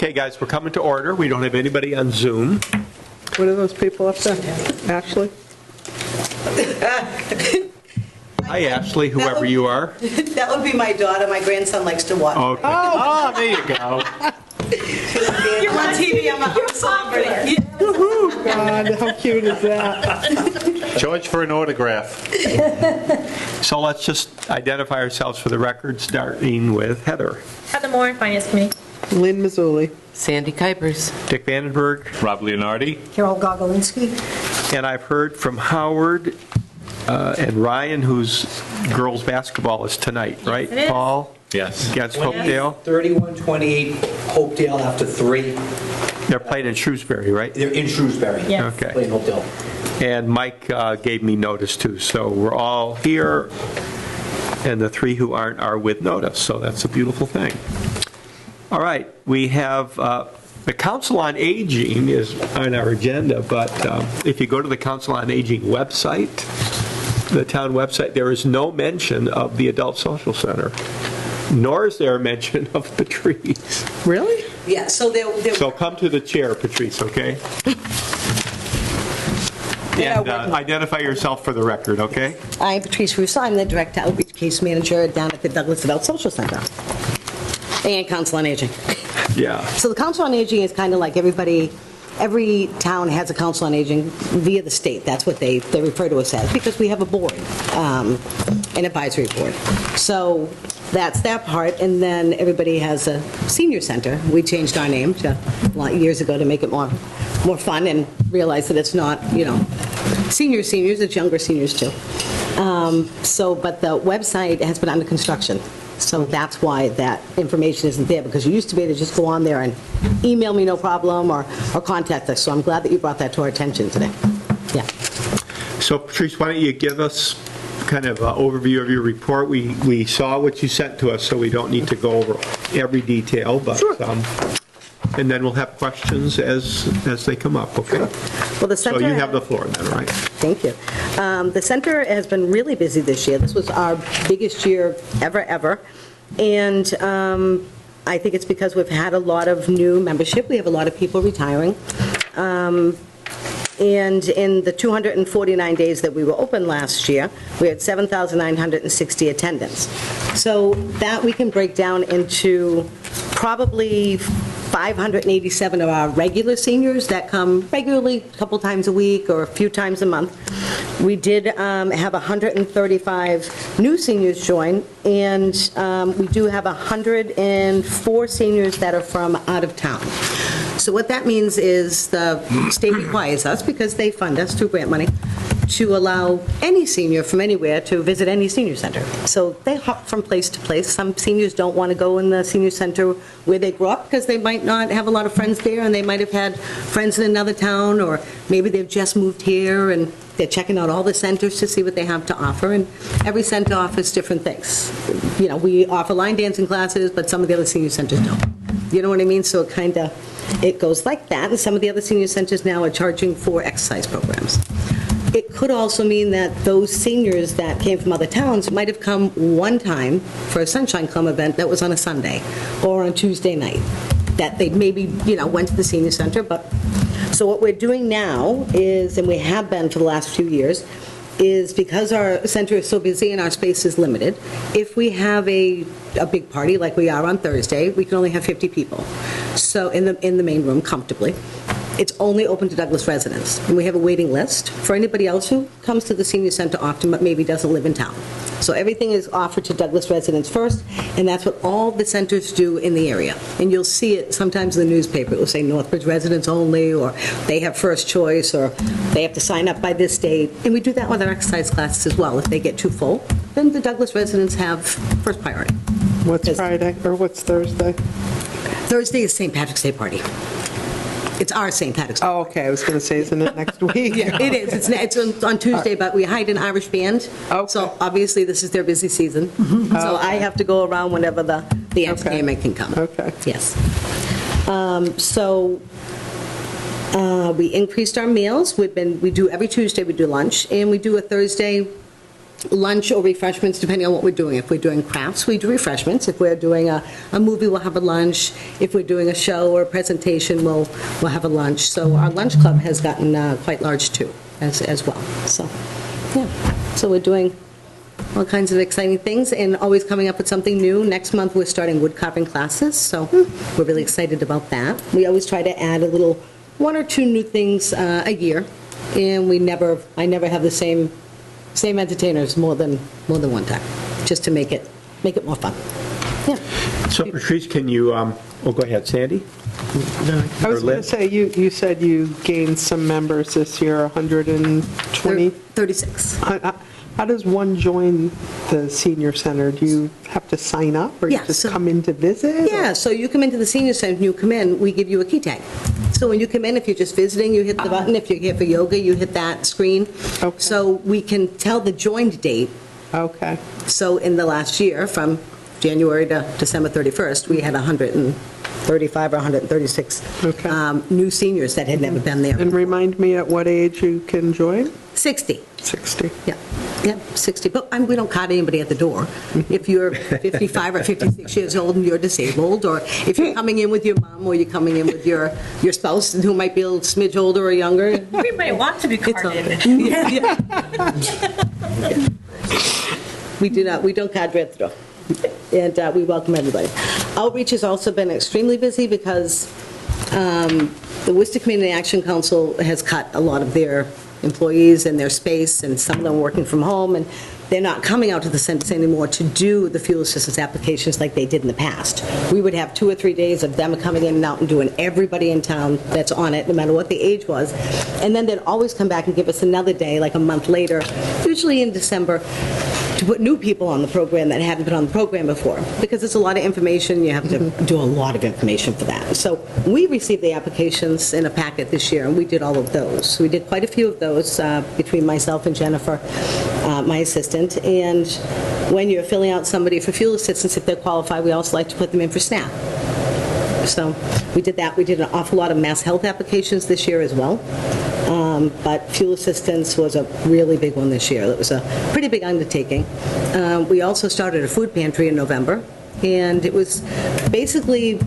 Okay, guys, we're coming to order. We don't have anybody on Zoom. What are those people up there? Ashley? Hi, Ashley, whoever you are. That would be my daughter. My grandson likes to watch. Okay. Oh, there you go. You're on TV. I'm a celebrity. God, how cute is that? George for an autograph. So let's just identify ourselves for the record, starting with Heather. Heather Moore, Finance Committee. Lynn Mazzulli. Sandy Kuipers. Dick Vandenberg. Rob Leonardi. Carol Gogolinsky. And I've heard from Howard and Ryan, whose girls' basketball is tonight, right? it is. Paul? Yes. Against Hopedale? 31-28 Hopedale after 3. They're playing in Shrewsbury, right? They're in Shrewsbury. Yes. Okay. Playing Hopedale. And Mike gave me notice too, so we're all here, and the 3 who aren't are with notice, so that's a beautiful thing. All right, we have, the Council on Aging is on our agenda, but if you go to the Council on Aging website, the town website, there is no mention of the Adult Social Center, nor is there a mention of Patrice. Really? Yeah, so there So come to the chair, Patrice, okay? And identify yourself for the record, okay? I'm Patrice Russo. I'm the Direct Outreach Case Manager down at the Douglas Adult Social Center and Council on Aging. Yeah. So the Council on Aging is kind of like every town has a Council on Aging via the state. That's what they refer to us as, because we have a board, an advisory board. So that's that part, and then everybody has a senior center. We changed our name years ago to make it more fun and realize that it's not, seniors, it's younger seniors too. But the website has been under construction. So that's why that information isn't there, because you used to be able to just go on there and email me no problem or contact us. So I'm glad that you brought that to our attention today. Yeah. So Patrice, why don't you give us kind of an overview of your report? We saw what you sent to us, so we don't need to go over every detail, but Sure. And then we'll have questions as they come up, okay? Well, the So center. you have the floor then, right? Thank you. The center has been really busy this year. This was our biggest year ever. And I think it's because we've had a lot of new membership. We have a lot of people retiring. And in the 249 days that we were open last year, we had 7,960 attendance. So that we can break down into probably 587 of our regular seniors that come regularly a couple times a week or a few times a month. We did have 135 new seniors join, and we do have 104 seniors that are from out of town. So what that means is the state requires us, because they fund us through grant money, to allow any senior from anywhere to visit any senior center. So they hop from place to place. Some seniors don't want to go in the senior center where they grew up because they might not have a lot of friends there, and they might have had friends in another town, or maybe they've just moved here and they're checking out all the centers to see what they have to offer, and every center offers different things. We offer line dancing classes, but some of the other senior centers don't. You know what I mean? So it goes like that, and some of the other senior centers now are charging for exercise programs. It could also mean that those seniors that came from other towns might have come one time for a Sunshine Club event that was on a Sunday or on Tuesday night, that they maybe, went to the senior center. So what we're doing now is, and we have been for the last few years, is because our center is so busy and our space is limited, if we have a big party like we are on Thursday, we can only have 50 people. So in the main room comfortably. It's only open to Douglas residents, and we have a waiting list for anybody else who comes to the senior center often but maybe doesn't live in town. So everything is offered to Douglas residents first, and that's what all the centers do in the area. And you'll see it sometimes in the newspaper. It will say Northbridge residents only, or they have first choice, or they have to sign up by this date. And we do that with our exercise classes as well. If they get too full, then the Douglas residents have first priority. What's Friday, or what's Thursday? Thursday is St. Patrick's Day party. It's our St. Patrick's Day. Oh, okay, I was going to say, isn't it next week? Yeah, it is. It's on Tuesday, but we hired an Irish band. Okay. So obviously, this is their busy season. So I have to go around whenever the entertainment can come. Okay. Yes. We increased our meals. We do every Tuesday, we do lunch, and we do a Thursday lunch or refreshments, depending on what we're doing. If we're doing crafts, we do refreshments. If we're doing a movie, we'll have a lunch. If we're doing a show or a presentation, we'll have a lunch. So our lunch club has gotten quite large, too, as well. So, yeah. So we're doing all kinds of exciting things and always coming up with something new. Next month, we're starting wood carving classes, so we're really excited about that. We always try to add a little, one or two new things a year, and I never have the same entertainers more than one time, just to make it more fun. Yeah. So Patrice, can you, go ahead, Sandy? I was going to say, you said you gained some members this year, 120? 36. How does one join the senior center? Do you have to sign up, or you Yeah, just so- come in to visit? Yeah, so you come into the senior center, and you come in, we give you a key tag. So when you come in, if you're just visiting, you hit the button. If you're here for yoga, you hit that screen. Okay. So we can tell the joined date. Okay. So in the last year, from January to December 31st, we had 135 or 136 Okay. new seniors that had never been there. And remind me at what age you can join? 60. 60. Yeah, 60. But we don't card anybody at the door. If you're 55 or 56 years old and you're disabled, or if you're coming in with your mom, or you're coming in with your spouse who might be a little smidge older or younger. Everybody wants to be It's all carded. good. Yeah. We don't card right at the door. And we welcome everybody. Outreach has also been extremely busy because the Worcester Community Action Council has cut a lot of their employees and their space, and some of them working from home, and they're not coming out to the centers anymore to do the fuel assistance applications like they did in the past. We would have 2 or 3 days of them coming in and out and doing everybody in town that's on it, no matter what the age was, and then they'd always come back and give us another day, like a month later, usually in December, to put new people on the program that hadn't been on the program before, because it's a lot of information. You have to do a lot of information for that. So we received the applications in a packet this year, and we did all of those. We did quite a few of those between myself and Jennifer, my assistant. And when you're filling out somebody for fuel assistance, if they're qualified, we also like to put them in for SNAP. So we did that. We did an awful lot of mass health applications this year as well. But fuel assistance was a really big one this year. It was a pretty big undertaking. We also started a food pantry in November, and it was basically,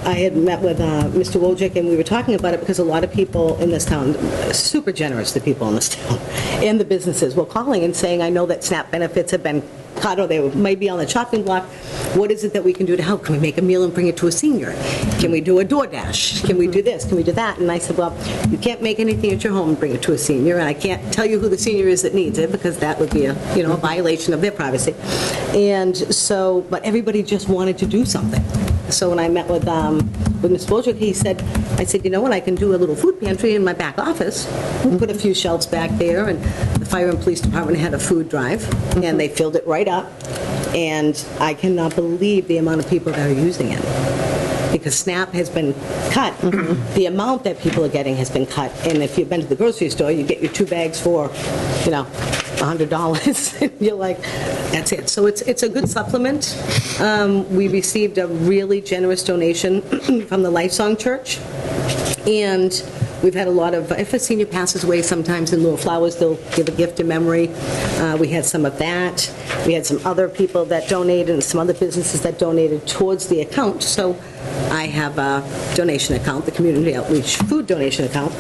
I had met with Mr. Wojcik, and we were talking about it because a lot of people in this town, super generous, the people in this town, and the businesses were calling and saying, I know that SNAP benefits have been cut, or they might be on the chopping block. What is it that we can do to help? Can we make a meal and bring it to a senior? Can we do a DoorDash? Can we do this? Can we do that? And I said, well, you can't make anything at your home and bring it to a senior, and I can't tell you who the senior is that needs it, because that would be a violation of their privacy. And so, but everybody just wanted to do something. So when I met with Mr. Wojcik, I said, you know what, I can do a little food pantry in my back office. We'll put a few shelves back there, and the fire and police department had a food drive, and they filled it right up, and I cannot believe the amount of people that are using it. Because SNAP has been cut, the amount that people are getting has been cut, and if you've been to the grocery store, you get your 2 bags for, $100, and you're like, that's it. So it's a good supplement. We received a really generous donation from the Lifesong Church, and we've had a lot of, if a senior passes away, sometimes in lieu of flowers, they'll give a gift in memory. We had some of that. We had some other people that donated, and some other businesses that donated towards the account. So I have a donation account, the Community Outreach Food Donation Account.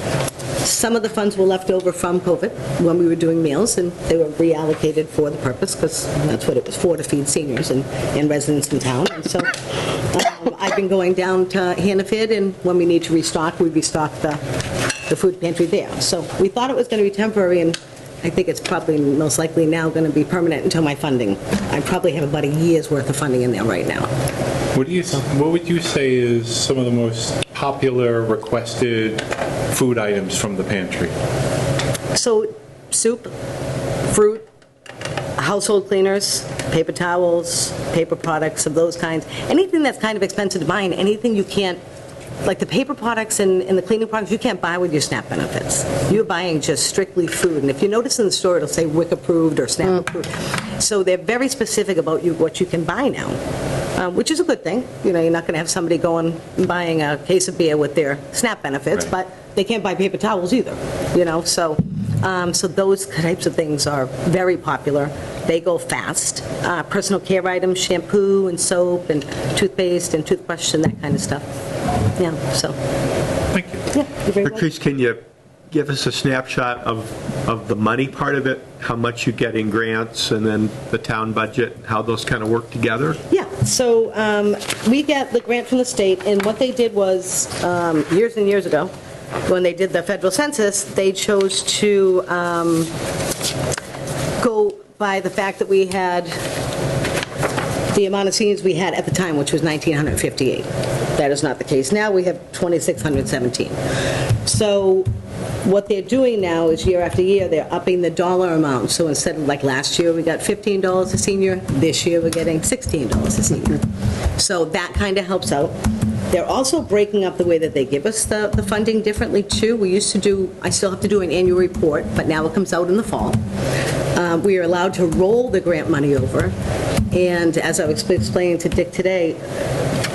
Some of the funds were left over from COVID when we were doing meals, and they were reallocated for the purpose, because that's what it was for, to feed seniors and residents in town. And so I've been going down to Hannaford, and when we need to restock, we restock the food pantry there. So we thought it was going to be temporary, and I think it's probably most likely now going to be permanent until my funding. I probably have about a year's worth of funding in there right now. What would you say is some of the most popular requested food items from the pantry? So soup, fruit, household cleaners, paper towels, paper products of those kinds. Anything that's kind of expensive to buy, and anything you can't, like the paper products and the cleaning products, you can't buy with your SNAP benefits. You're buying just strictly food. And if you notice in the store, it'll say WIC approved or SNAP approved. So they're very specific about what you can buy now, which is a good thing. You're not going to have somebody going and buying a case of beer with their SNAP benefits, Right. but they can't buy paper towels either, So So those types of things are very popular. They go fast. Personal care items, shampoo and soap and toothpaste and toothbrush and that kind of stuff. Yeah, so, Thank you. yeah, you're very welcome. Patrice, can you give us a snapshot of the money part of it? How much you get in grants and then the town budget, how those kind of work together? Yeah, so we get the grant from the state, and what they did was, years and years ago, when they did the federal census, they chose to go by the fact that we had the amount of seniors we had at the time, which was 1,958. That is not the case now. We have 2,617. So what they're doing now is year after year, they're upping the dollar amount. So instead of like last year, we got $15 a senior, this year we're getting $16 a senior. So that kind of helps out. They're also breaking up the way that they give us the funding differently, too. We used to do, I still have to do an annual report, but now it comes out in the fall. We are allowed to roll the grant money over, and as I was explaining to Dick today,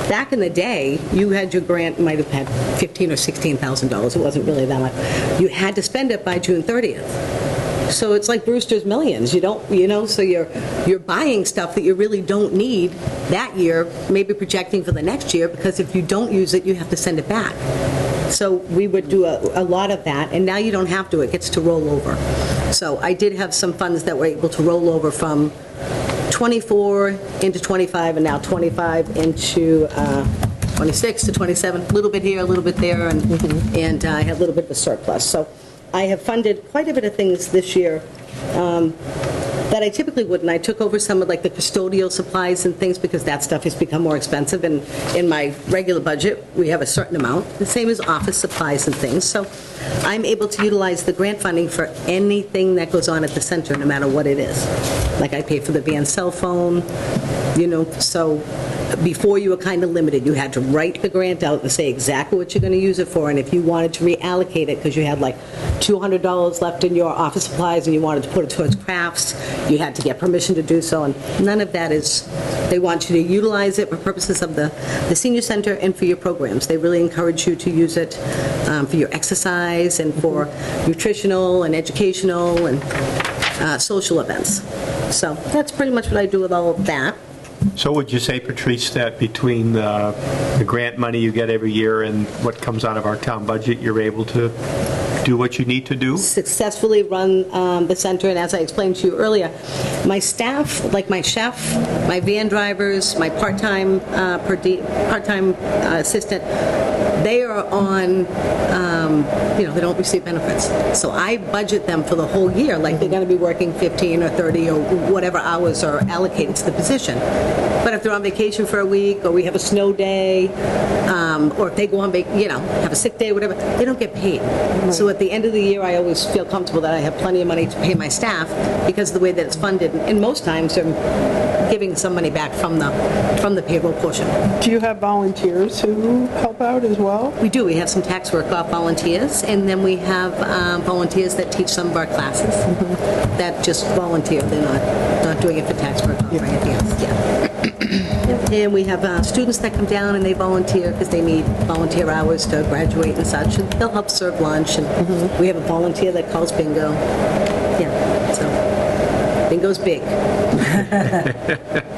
back in the day, you had your grant, might have had $15,000 or $16,000. It wasn't really that much. You had to spend it by June 30th. So it's like Brewster's Millions. You don't, so you're buying stuff that you really don't need that year, maybe projecting for the next year, because if you don't use it, you have to send it back. So we would do a lot of that, and now you don't have to. It gets to roll over. So I did have some funds that were able to roll over from 24 into 25, and now 25 into 26 to 27, a little bit here, a little bit there, and I had a little bit of a surplus. So I have funded quite a bit of things this year that I typically wouldn't. I took over some of like the custodial supplies and things because that stuff has become more expensive, and in my regular budget, we have a certain amount, the same as office supplies and things. So I'm able to utilize the grant funding for anything that goes on at the center, no matter what it is. Like I pay for the van cell phone, so before you were kind of limited. You had to write the grant out and say exactly what you're going to use it for, and if you wanted to reallocate it because you had like $200 left in your office supplies and you wanted to put it towards crafts, you had to get permission to do so, and none of that is, they want you to utilize it for purposes of the senior center and for your programs. They really encourage you to use it for your exercise and for nutritional and educational and social events. So that's pretty much what I do with all of that. So would you say, Patrice, that between the grant money you get every year and what comes out of our town budget, you're able to do what you need to do? Successfully run the center, and as I explained to you earlier, my staff, like my chef, my van drivers, my part-time assistant, they are on, they don't receive benefits. So I budget them for the whole year, like they're going to be working 15 or 30 or whatever hours are allocated to the position. But if they're on vacation for a week, or we have a snow day, or if they go on, have a sick day, whatever, they don't get paid. Right. So at the end of the year, I always feel comfortable that I have plenty of money to pay my staff because of the way that it's funded. And most times, I'm giving some money back from the payroll portion. Do you have volunteers who help out as well? We do. We have some tax work-off volunteers, and then we have volunteers that teach some of our classes that just volunteer. They're not doing it for tax work-off or anything else. Yeah. And we have students that come down and they volunteer because they need volunteer hours to graduate and such, and they'll help serve lunch, and we have a volunteer that calls bingo. Yeah, so bingo's big.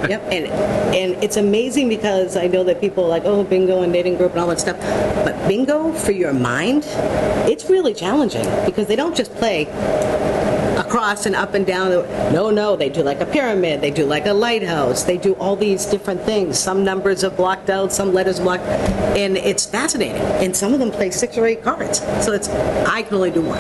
Yep, and it's amazing because I know that people are like, oh, bingo and knitting group and all that stuff, but bingo for your mind, it's really challenging because they don't just play across and up and down. No, they do like a pyramid, they do like a lighthouse, they do all these different things. Some numbers are blocked out, some letters blocked, and it's fascinating. And some of them play 6 or 8 cards, so I can only do one.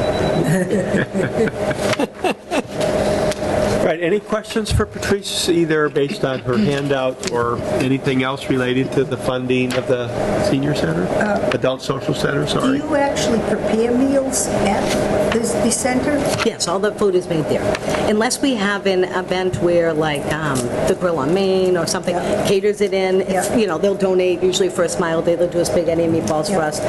Right, any questions for Patrice, either based on her handout or anything else related to the funding of the senior center? Adult social center, sorry. Do you actually prepare meals at the center? Yes, all the food is made there. Unless we have an event where, like, the Grill on Main or something caters it in, it's, they'll donate usually for a Smile Day. They'll do a spaghetti and meatballs for us.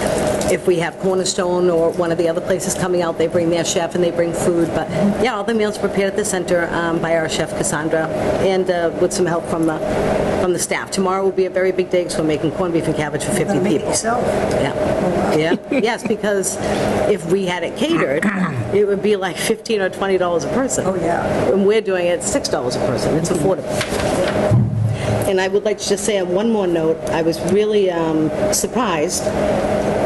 If we have Cornerstone or one of the other places coming out, they bring their chef and they bring food. But, yeah, all the meals are prepared at the center. by our chef Cassandra, and with some help from the staff. Tomorrow will be a very big day, because we're making corned beef and cabbage for 50 people. Yourself. Yeah, yes, because if we had it catered, it would be like $15 or $20 a person. Oh, yeah. And we're doing it $6 a person. It's affordable. And I would like to just say on one more note, I was really surprised.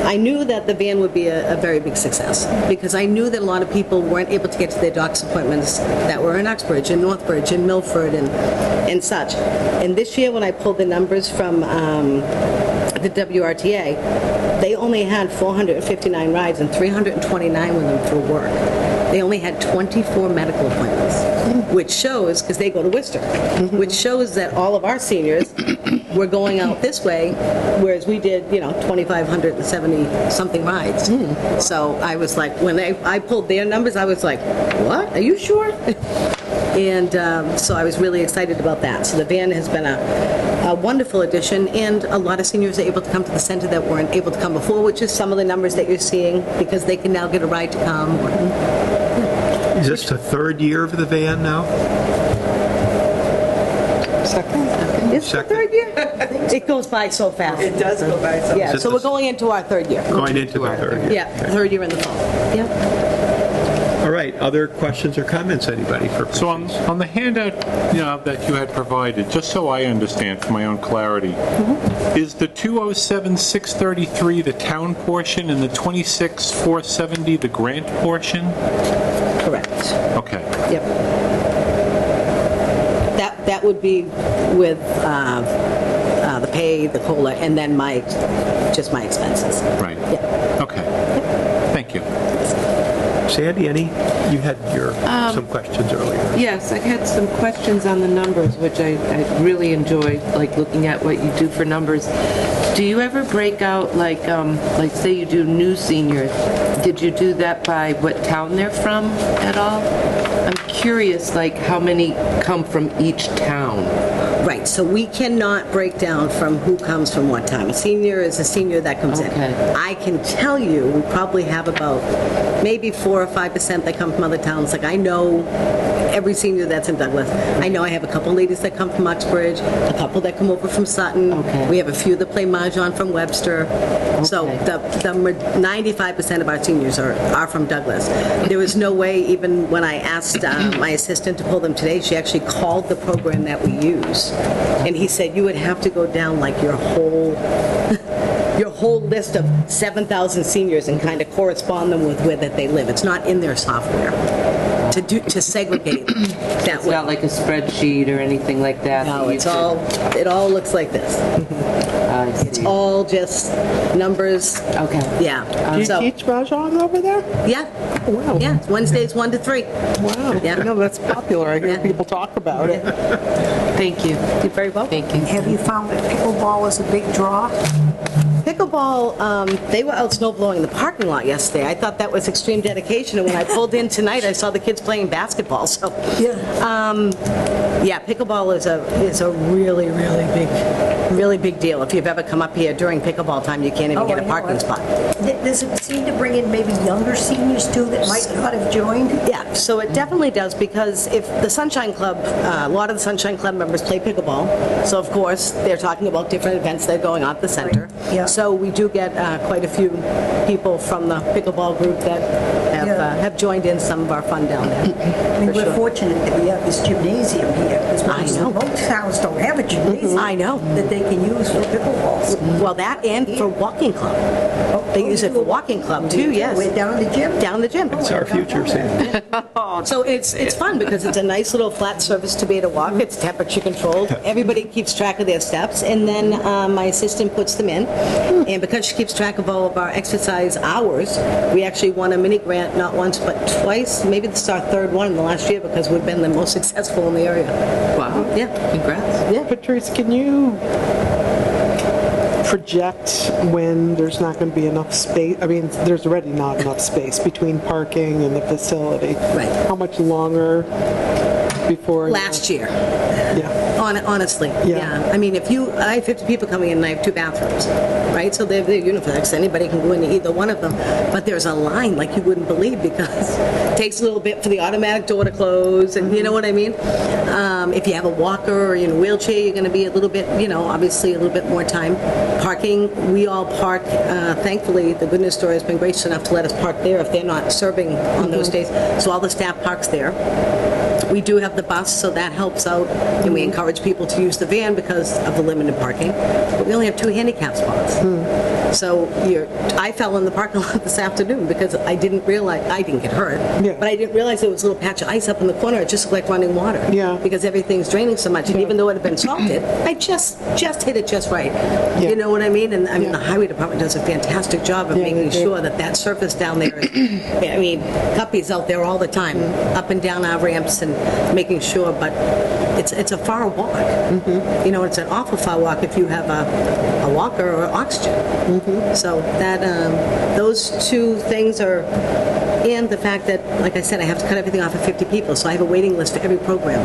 I knew that the van would be a very big success, because I knew that a lot of people weren't able to get to their doctor's appointments that were in Uxbridge and Northbridge and Milford and such. And this year, when I pulled the numbers from the WRTA, they only had 459 rides, and 329 of them through work. They only had 24 medical appointments, which shows, because they go to Worcester, which shows that all of our seniors were going out this way, whereas we did, 2,570-something rides. So I was like, when I pulled their numbers, I was like, what? Are you sure? And so I was really excited about that. So the van has been a wonderful addition, and a lot of seniors are able to come to the center that weren't able to come before, which is some of the numbers that you're seeing, because they can now get a ride to come. Is this the third year of the van now? Second? Is it the Second. third year? It goes by so fast. It does go by so. Yeah, Is it so the- we're going into our third year. Going into the third year. Yeah, third year in the fall. Yeah. All right, other questions or comments, anybody? So on the handout that you had provided, just so I understand for my own clarity, is the 207,633 the town portion and the 26,470 the grant portion? Correct. Okay. Yep. That would be with the pay, the COLA, and then just my expenses. Right. Yeah. Okay. Thank you. Sandy, you had some questions earlier. Yes, I had some questions on the numbers, which I really enjoy, like looking at what you do for numbers. Do you ever break out, like say you do new seniors, did you do that by what town they're from at all? I'm curious, like how many come from each town? Right, so we cannot break down from who comes from what town. A senior is a senior that comes in. Okay. I can tell you, we probably have about maybe 4 or 5% that come from other towns. Like, I know every senior that's in Douglas. I know I have a couple ladies that come from Uxbridge, a couple that come over from Sutton. Okay. We have a few that play Mahjong from Webster. So Okay. the 95% of our seniors are from Douglas. There was no way, even when I asked my assistant to pull them today, she actually called the program that we use. And he said, you would have to go down like your whole list of 7,000 seniors and kind of correspond them with where that they live. It's not in their software to segregate them that It's way. not like a spreadsheet or anything like that? No, that you it all looks like this. I It's see. all just numbers. Okay. Yeah. Do you So, teach Mahjong over there? yeah. Wow. Yeah, it's Wednesdays 1 to 3. Wow. Yeah. I know that's popular. I hear Yeah. people talk about it. Thank you. You're very welcome. Thank you. Have you found that pickleball is a big draw? Pickleball, they were out snow blowing in the parking lot yesterday. I thought that was extreme dedication, and when I pulled in tonight, I saw the kids playing basketball, so. Yeah, pickleball is a really, really big deal. If you've ever come up here during pickleball time, you can't even Oh, get I a know parking it. spot. Does it seem to bring in maybe younger seniors too that might not have joined? Yeah, so it definitely does, because if the Sunshine Club, a lot of the Sunshine Club members play pickleball, so of course, they're talking about different events that are going on at the center. Right, yeah. So we do get quite a few people from the pickleball group that Yeah. have joined in some of our fun down there. I mean, For we're sure. fortunate that we have this gymnasium here, because I know. most towns don't have a gymnasium. I know. That they can use for pickleballs. Well, that and for walking club. They use it for walking club too, yes. We're down at the gym. Down the gym. It's our future, Sandy. So it's fun because it's a nice little flat surface to be able to walk. It's temperature controlled. Everybody keeps track of their steps, and then my assistant puts them in. And because she keeps track of all of our exercise hours, we actually won a mini grant not once but twice. Maybe this is our third one in the last year because we've been the most successful in the area. Wow. Yeah. Congrats. Yeah. Patrice, can you project when there's not going to be enough space? I mean, there's already not enough space between parking and the facility. Right. How much longer before? Last year. Yeah. Honestly, yeah. I mean, I have 50 people coming in and I have 2 bathrooms, right? So they're unisex, anybody can go into either one of them. But there's a line like you wouldn't believe because it takes a little bit for the automatic door to close, and you know what I mean? If you have a walker or you're in a wheelchair, you're going to be a little bit, obviously a little bit more time. Parking, we all park, thankfully, the Goodness Store has been gracious enough to let us park there if they're not serving on those days. So all the staff parks there. We do have the bus, so that helps out, and we encourage people to use the van because of the limited parking. But we only have 2 handicap spots. So I fell in the parking lot this afternoon because I didn't realize, I didn't get hurt, but I didn't realize there was a little patch of ice up in the corner. It just looked like running water because everything's draining so much. And even though it had been salted, I just hit it just right. You know what I mean? And I mean, the highway department does a fantastic job of making sure that surface down there is, I mean, Guppy's out there all the time, up and down our ramps and making sure, but it's a far walk. It's an awful far walk if you have a walker or oxygen. So that those 2 things are, and the fact that, like I said, I have to cut everything off at 50 people, so I have a waiting list for every program.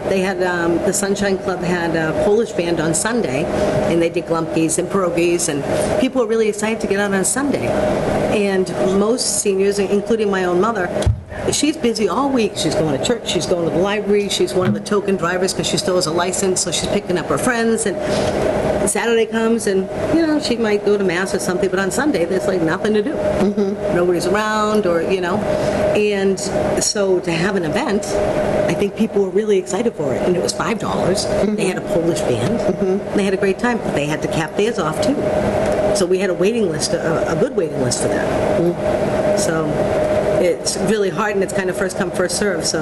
They had, the Sunshine Club had a Polish band on Sunday, and they did glumpkies and pierogies, and people were really excited to get out on Sunday. And most seniors, including my own mother, she's busy all week. She's going to church, she's going to the library, she's one of the token drivers because she still has a license, so she's picking up her friends, and Saturday comes and, she might go to Mass or something, but on Sunday there's like nothing to do. Nobody's around or, and so to have an event, I think people were really excited for it, and it was $5. They had a Polish band. They had a great time, but they had to cap theirs off too. So we had a waiting list, a good waiting list for that. So it's really hard, and it's kind of first come, first serve. So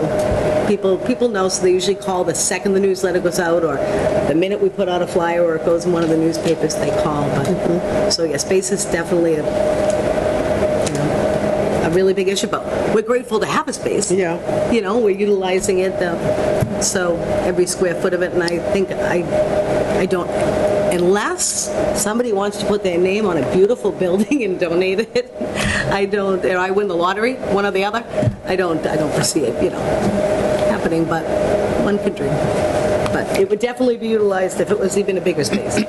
people know, so they usually call the second the newsletter goes out, or the minute we put out a flyer or it goes in one of the newspapers, they call. But so yeah, space is definitely a really big issue, but we're grateful to have a space. We're utilizing it, so every square foot of it, and I think I don't, unless somebody wants to put their name on a beautiful building and donate it, or I win the lottery, one or the other, I don't foresee it, happening, but one could dream. But it would definitely be utilized if it was even a bigger space.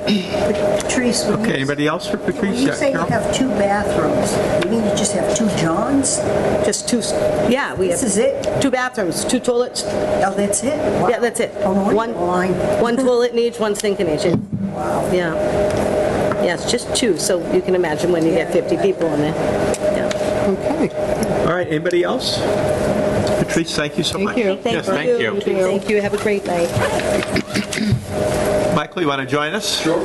Patrice, Okay, anybody else for Patrice? when you say you Carol? have 2 bathrooms, you mean you just have 2 Johns? Just 2, yeah, we This have is it? 2 bathrooms, 2 toilets. Oh, that's it? Wow. Yeah, that's it. Oh, no, One line. toilet in each, 1 sink in each. Wow. Yeah. Yes, just 2, so you can imagine when you get 50 people in there. Yeah. Okay. All right, anybody else? Patrice, thank you so much. you. Yes, thank you. Thank you. Have a great night. Michael, you want to join us? Sure.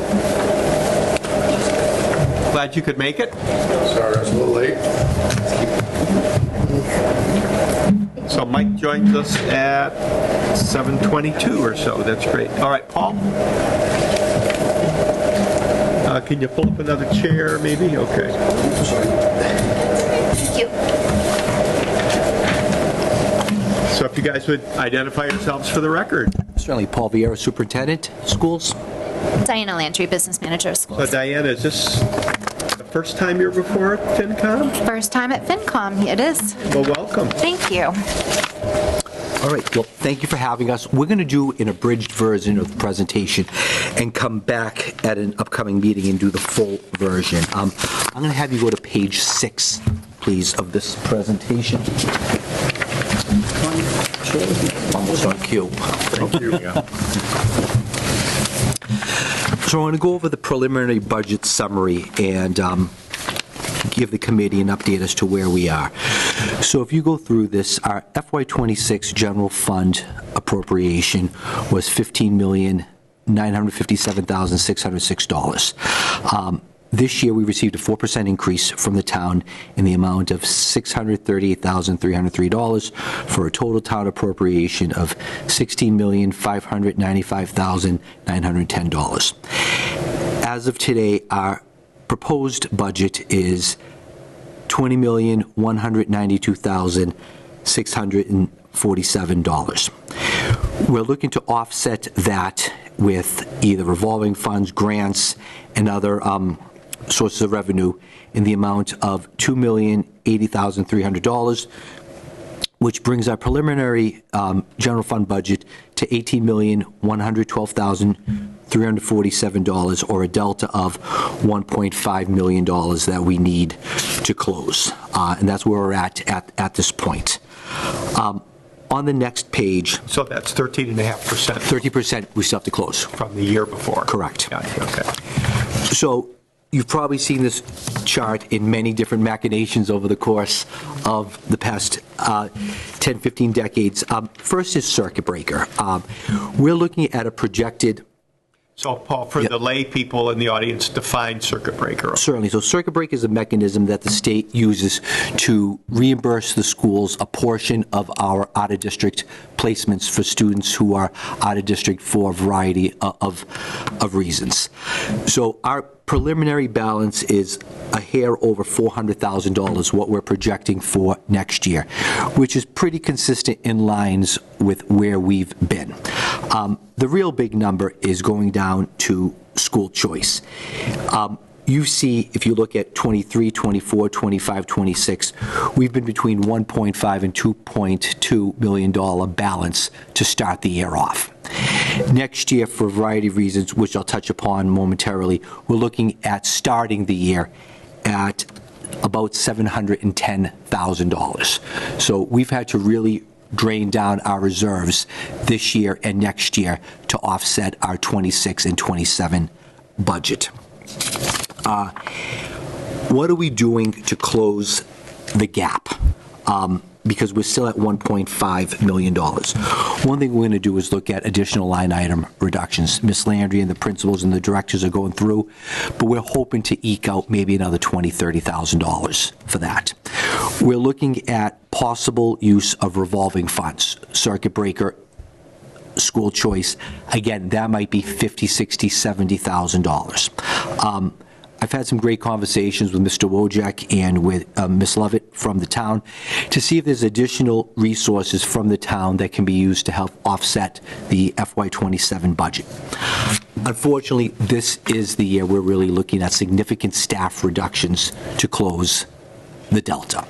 Glad you could make it. Sorry, I was a little late. So Mike joins us at 7:22 or so. That's great. All right, Paul? Can you pull up another chair, maybe? Okay. Thank you. So if you guys would identify yourselves for the record. Certainly, Paul Vieira, Superintendent, Schools. Diana Landry, Business Manager of Schools. So Diana, is this the first time you're before FinCom? First time at FinCom, it is. Well, welcome. Thank you. All right, well, thank you for having us. We're going to do an abridged version of the presentation and come back at an upcoming meeting and do the full version. I'm going to have you go to page 6, please, of this presentation. Almost on cue. Thank you, yeah. So I want to go over the preliminary budget summary and give the committee an update as to where we are. So if you go through this, our FY26 general fund appropriation was $15,957,606. This year, we received a 4% increase from the town in the amount of $638,303 for a total town appropriation of $16,595,910. As of today, our proposed budget is $20,192,647. We're looking to offset that with either revolving funds, grants, and other sources of revenue in the amount of $2,080,300. which brings our preliminary general fund budget to $18,112,347, or a delta of $1.5 million that we need to close. And that's where we're at this point. On the next page, So that's 13.5%. 30% we still have to close. From the year before. Correct. Yeah, okay. So you've probably seen this chart in many different machinations over the course of the past 10, 15 decades. First is circuit breaker. We're looking at a projected. So, Paul, for Yeah. the lay people in the audience, define circuit breaker. Certainly. So circuit breaker is a mechanism that the state uses to reimburse the schools a portion of our out-of-district placements for students who are out-of-district for a variety of reasons. So our preliminary balance is a hair over $400,000, what we're projecting for next year, which is pretty consistent in lines with where we've been. The real big number is going down to school choice. You see, if you look at 23, 24, 25, 26, we've been between $1.5 and $2.2 million balance to start the year off. Next year, for a variety of reasons, which I'll touch upon momentarily, we're looking at starting the year at about $710,000. So we've had to really drain down our reserves this year and next year to offset our 26 and 27 budget. What are we doing to close the gap? Because we're still at $1.5 million. One thing we're going to do is look at additional line item reductions. Ms. Landry and the principals and the directors are going through, but we're hoping to eke out maybe another $20,000, $30,000 for that. We're looking at possible use of revolving funds, circuit breaker, school choice. Again, that might be $50,000, $60,000, $70,000. I've had some great conversations with Mr. Wojcik and with Ms. Lovett from the town to see if there's additional resources from the town that can be used to help offset the FY27 budget. Unfortunately, this is the year we're really looking at significant staff reductions to close the delta.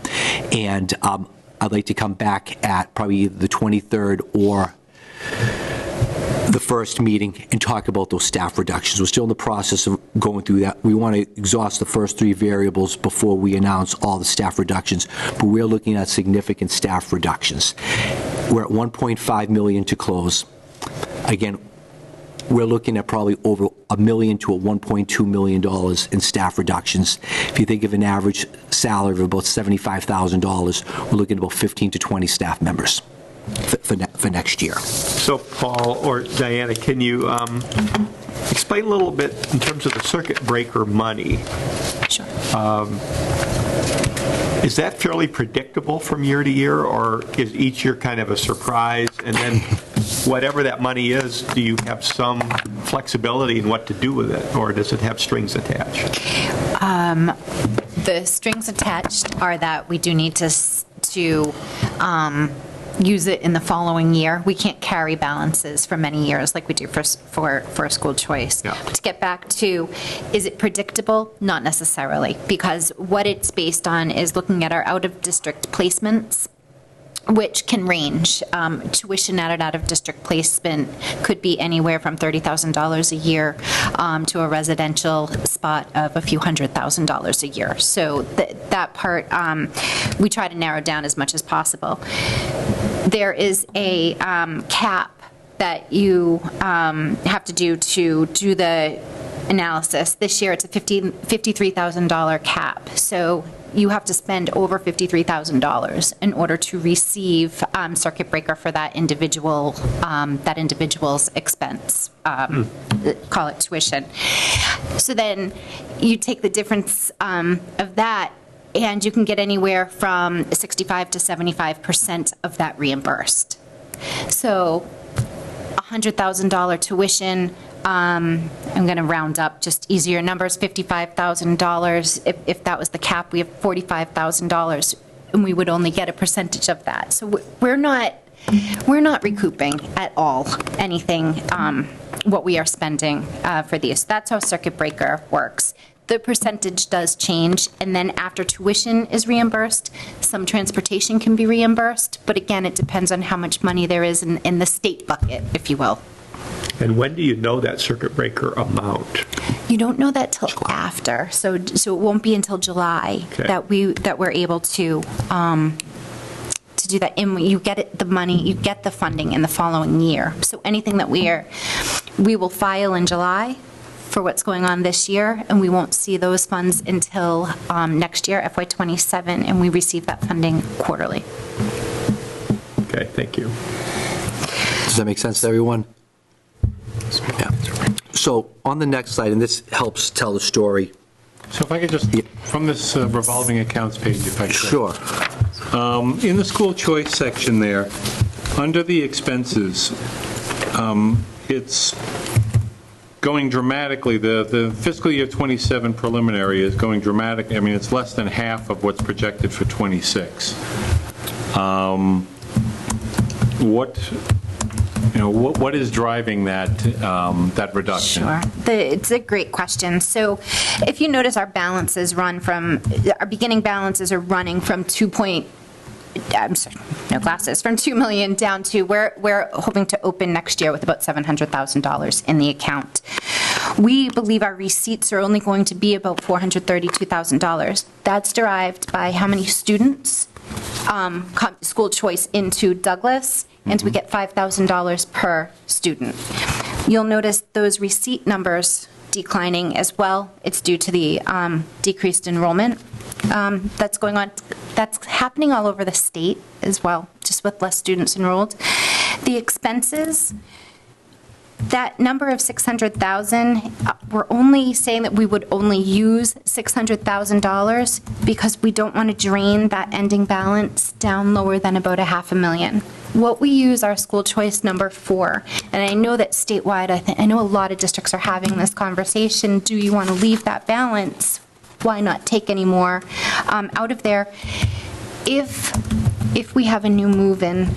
And I'd like to come back at probably either the 23rd or the first meeting and talk about those staff reductions. We're still in the process of going through that. We want to exhaust the first three variables before we announce all the staff reductions, but we're looking at significant staff reductions. We're at $1.5 million to close. Again, we're looking at probably over $1 million to $1.2 million in staff reductions. If you think of an average salary of about $75,000, we're looking at about 15 to 20 staff members for next year. So, Paul or Diana, can you explain a little bit in terms of the circuit breaker money? Sure. Is that fairly predictable from year to year, or is each year kind of a surprise? And then whatever that money is, do you have some flexibility in what to do with it, or does it have strings attached? The strings attached are that we do need to use it in the following year. We can't carry balances for many years like we do for school choice. Yeah. To get back to, is it predictable? Not necessarily, because what it's based on is looking at our out-of-district placements, which can range. Tuition at an out-of-district placement could be anywhere from $30,000 a year to a residential spot of a few $100,000 a year. So that part, we try to narrow down as much as possible. There is a cap that you have to do the analysis. This year, it's a $53,000 cap. So you have to spend over $53,000 in order to receive circuit breaker for that individual's expense. Call it tuition. So then you take the difference of that, and you can get anywhere from 65 to 75% of that reimbursed. So $100,000 tuition, I'm going to round up just easier numbers, $55,000. If that was the cap, we have $45,000, and we would only get a percentage of that. So we're not recouping at all anything, what we are spending for these. That's how circuit breaker works. the percentage does change, and then after tuition is reimbursed, some transportation can be reimbursed, but again, it depends on how much money there is in the state bucket, if you will. And when do you know that circuit breaker amount? You don't know that till after, so it won't be until July Okay. that we're able to do that. And you get the money, you get the funding in the following year. So anything that we will file in July for what's going on this year, and we won't see those funds until next year, FY27, and we receive that funding quarterly. Okay, thank you. Does that make sense to everyone? Yeah. So on the next slide, and this helps tell the story. So if I could just, from this revolving accounts page, if I could. Sure. In the school choice section there, under the expenses, it's going dramatically. The fiscal year 27 preliminary is going dramatic. I mean, it's less than half of what's projected for 26. What is driving that reduction? Sure. It's a great question. So if you notice, our beginning balances are running from from 2 million down to, we're hoping to open next year with about $700,000 in the account. We believe our receipts are only going to be about $432,000. That's derived by how many students school choice into Douglas, and we get $5,000 per student. You'll notice those receipt numbers declining as well. It's due to the decreased enrollment that's going on. That's happening all over the state as well, just with less students enrolled. The expenses, that number of 600,000, we're only saying that we would only use $600,000 because we don't want to drain that ending balance down lower than about $500,000. What we use our school choice number for, and I know that statewide, I know a lot of districts are having this conversation, do you want to leave that balance? Why not take any more out of there? If we have a new move-in,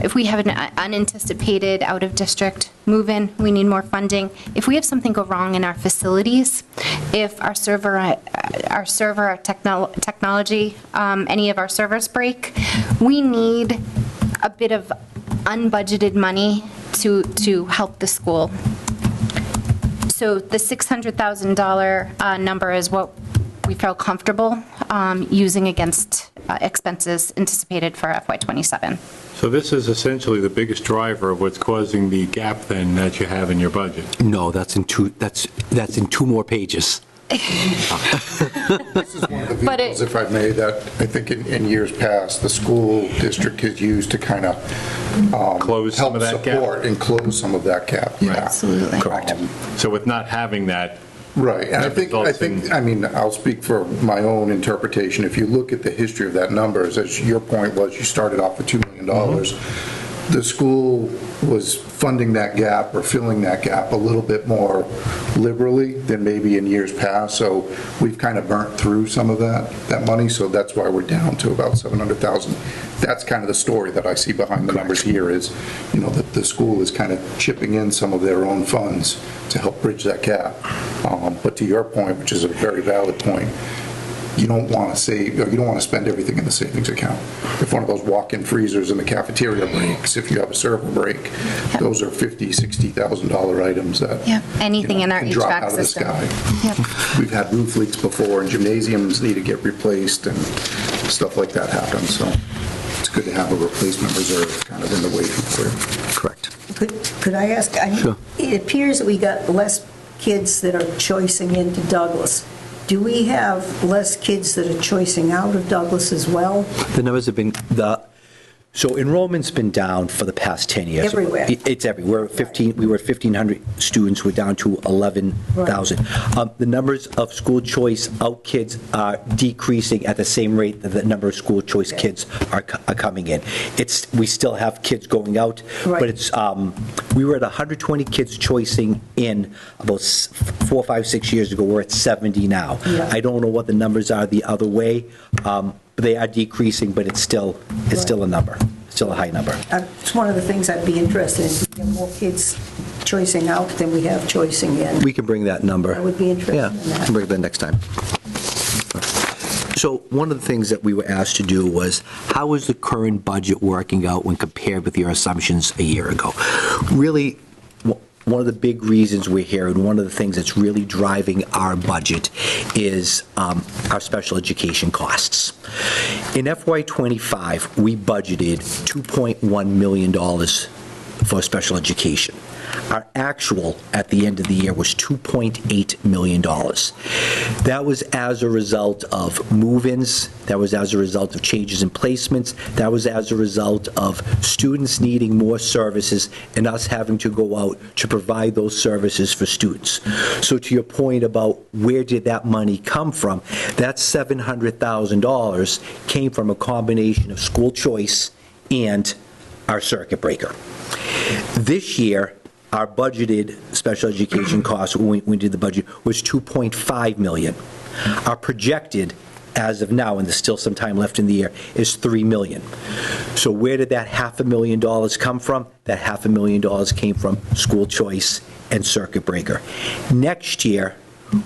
if we have an unanticipated out-of-district move-in, we need more funding. If we have something go wrong in our facilities, if our technology, any of our servers break, we need a bit of unbudgeted money to help the school. So the $600,000 number is what we feel comfortable using against expenses anticipated for FY27. So this is essentially the biggest driver of what's causing the gap then that you have in your budget. No, that's in two more pages. This is one of the vehicles, if I may, that I think in years past, the school district has used to kind of Close some of that gap? help support and close some of that gap. Yeah. Absolutely. Correct. So with not having that, Right, and I think, I'll speak for my own interpretation. If you look at the history of that numbers, as your point was, you started off with $2 million. The school was funding that gap or filling that gap a little bit more liberally than maybe in years past, so we've kind of burnt through some of that money, so that's why we're down to about 700,000. That's kind of the story that I see behind the numbers here is, that the school is kind of chipping in some of their own funds to help bridge that gap. But to your point, which is a very valid point, you don't want to save, or you don't want to spend everything in the savings account. If one of those walk-in freezers in the cafeteria breaks, if you have a server break, those are $50,000, $60,000 items that Anything in our can drop HVAC out of the system. sky. We've had roof leaks before, and gymnasiums need to get replaced, and stuff like that happens. So it's good to have a replacement reserve kind of in the waiting for you. Correct. Could I ask, Sure. it appears that we got less kids that are choicing into Douglas. Do we have less kids that are choicing out of Douglas as well? The numbers have been, so enrollment's been down for the past 10 years. Everywhere. It's everywhere. We were at 1,500 students, we're down to 11,000. The numbers of school choice out kids are decreasing at the same rate that the number of school choice kids are coming in. We still have kids going out, but it's, we were at 120 kids choicing in about 4, 5, 6 years ago. We're at 70 now. Yeah. I don't know what the numbers are the other way. They are decreasing, but it's still a number, still a high number. It's one of the things I'd be interested in, to get more kids choicing out than we have choicing in. We can bring that number. I would be interested Yeah, in we that. can bring that next time. So one of the things that we were asked to do was, how is the current budget working out when compared with your assumptions a year ago? Really, one of the big reasons we're here, and one of the things that's really driving our budget, is our special education costs. In FY25, we budgeted $2.1 million for special education. Our actual at the end of the year was $2.8 million. That was as a result of move-ins, that was as a result of changes in placements, that was as a result of students needing more services and us having to go out to provide those services for students. So to your point about where did that money come from, that $700,000 came from a combination of school choice and our circuit breaker. This year, our budgeted special education costs, when we did the budget, was $2.5 million. Our projected, as of now, and there's still some time left in the year, is $3 million. So where did that $500,000 come from? That $500,000 came from school choice and circuit breaker. Next year,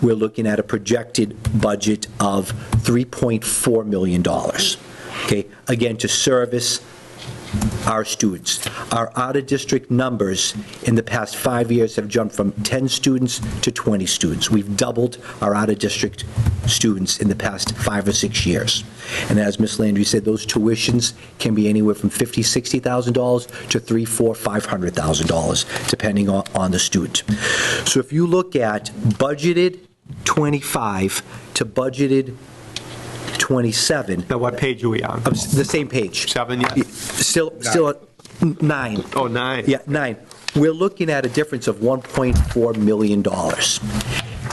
we're looking at a projected budget of $3.4 million. Okay, again, to service our students. Our out-of-district numbers in the past 5 years have jumped from 10 students to 20 students. We've doubled our out-of-district students in the past 5 or 6 years. And as Ms. Landry said, those tuitions can be anywhere from $50,000, $60,000 to $300,000, $400,000, $500,000, depending on the student. So if you look at budgeted 25 to budgeted 27. Now, what page are we on? The same page. 7 yet? Still at 9. Oh, 9. Yeah, 9. We're looking at a difference of $1.4 million.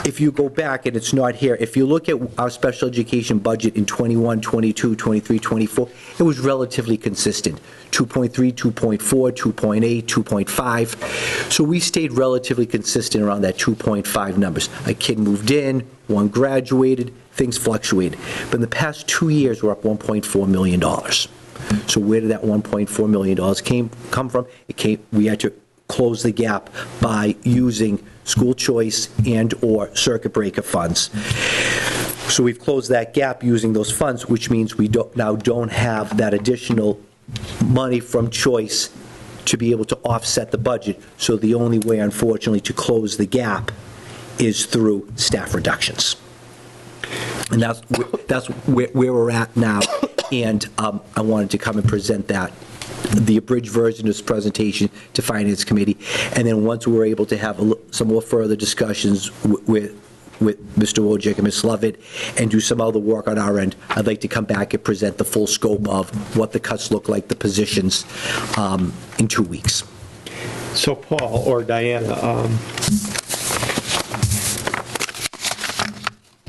If you go back, and it's not here, if you look at our special education budget in 21, 22, 23, 24, it was relatively consistent. 2.3, 2.4, 2.8, 2.5. So we stayed relatively consistent around that 2.5 numbers. A kid moved in, one graduated, things fluctuated. But in the past 2 years, we're up $1.4 million. So where did that $1.4 million come from? We had to close the gap by using school choice and or circuit breaker funds. So we've closed that gap using those funds, which means we now don't have that additional money from choice to be able to offset the budget. So the only way, unfortunately, to close the gap is through staff reductions. And that's where we're at now. And I wanted to come and present the abridged version of this presentation to Finance Committee. And then once we're able to have some more further discussions with Mr. Wojcik and Ms. Lovett and do some other work on our end, I'd like to come back and present the full scope of what the cuts look like, the positions, in 2 weeks. So Paul or Diana,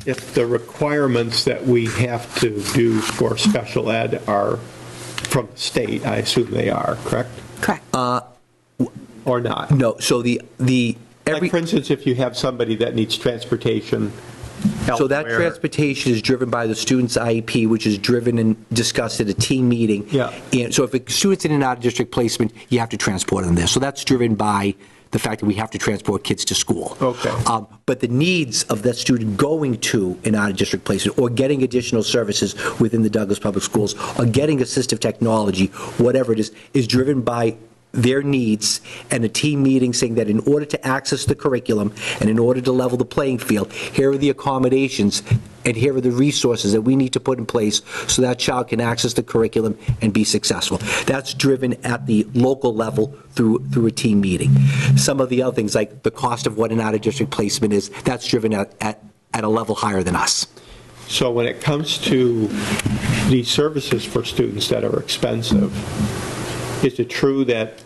if the requirements that we have to do for special ed are from the state, I assume they are, correct? Correct. Or not? No, so Like, for instance, if you have somebody that needs transportation So that elsewhere. transportation is driven by the student's IEP, which is driven and discussed at a team meeting. Yeah. And so if a student's in an out-of-district placement, you have to transport them there. So that's driven by the fact that we have to transport kids to school. Okay. But the needs of that student going to an out-of-district placement or getting additional services within the Douglas Public Schools or getting assistive technology, whatever it is driven by their needs, and a team meeting saying that in order to access the curriculum and in order to level the playing field, here are the accommodations and here are the resources that we need to put in place so that child can access the curriculum and be successful. That's driven at the local level through a team meeting. Some of the other things, like the cost of what an out-of-district placement is, that's driven at a level higher than us. So when it comes to these services for students that are expensive, is it true that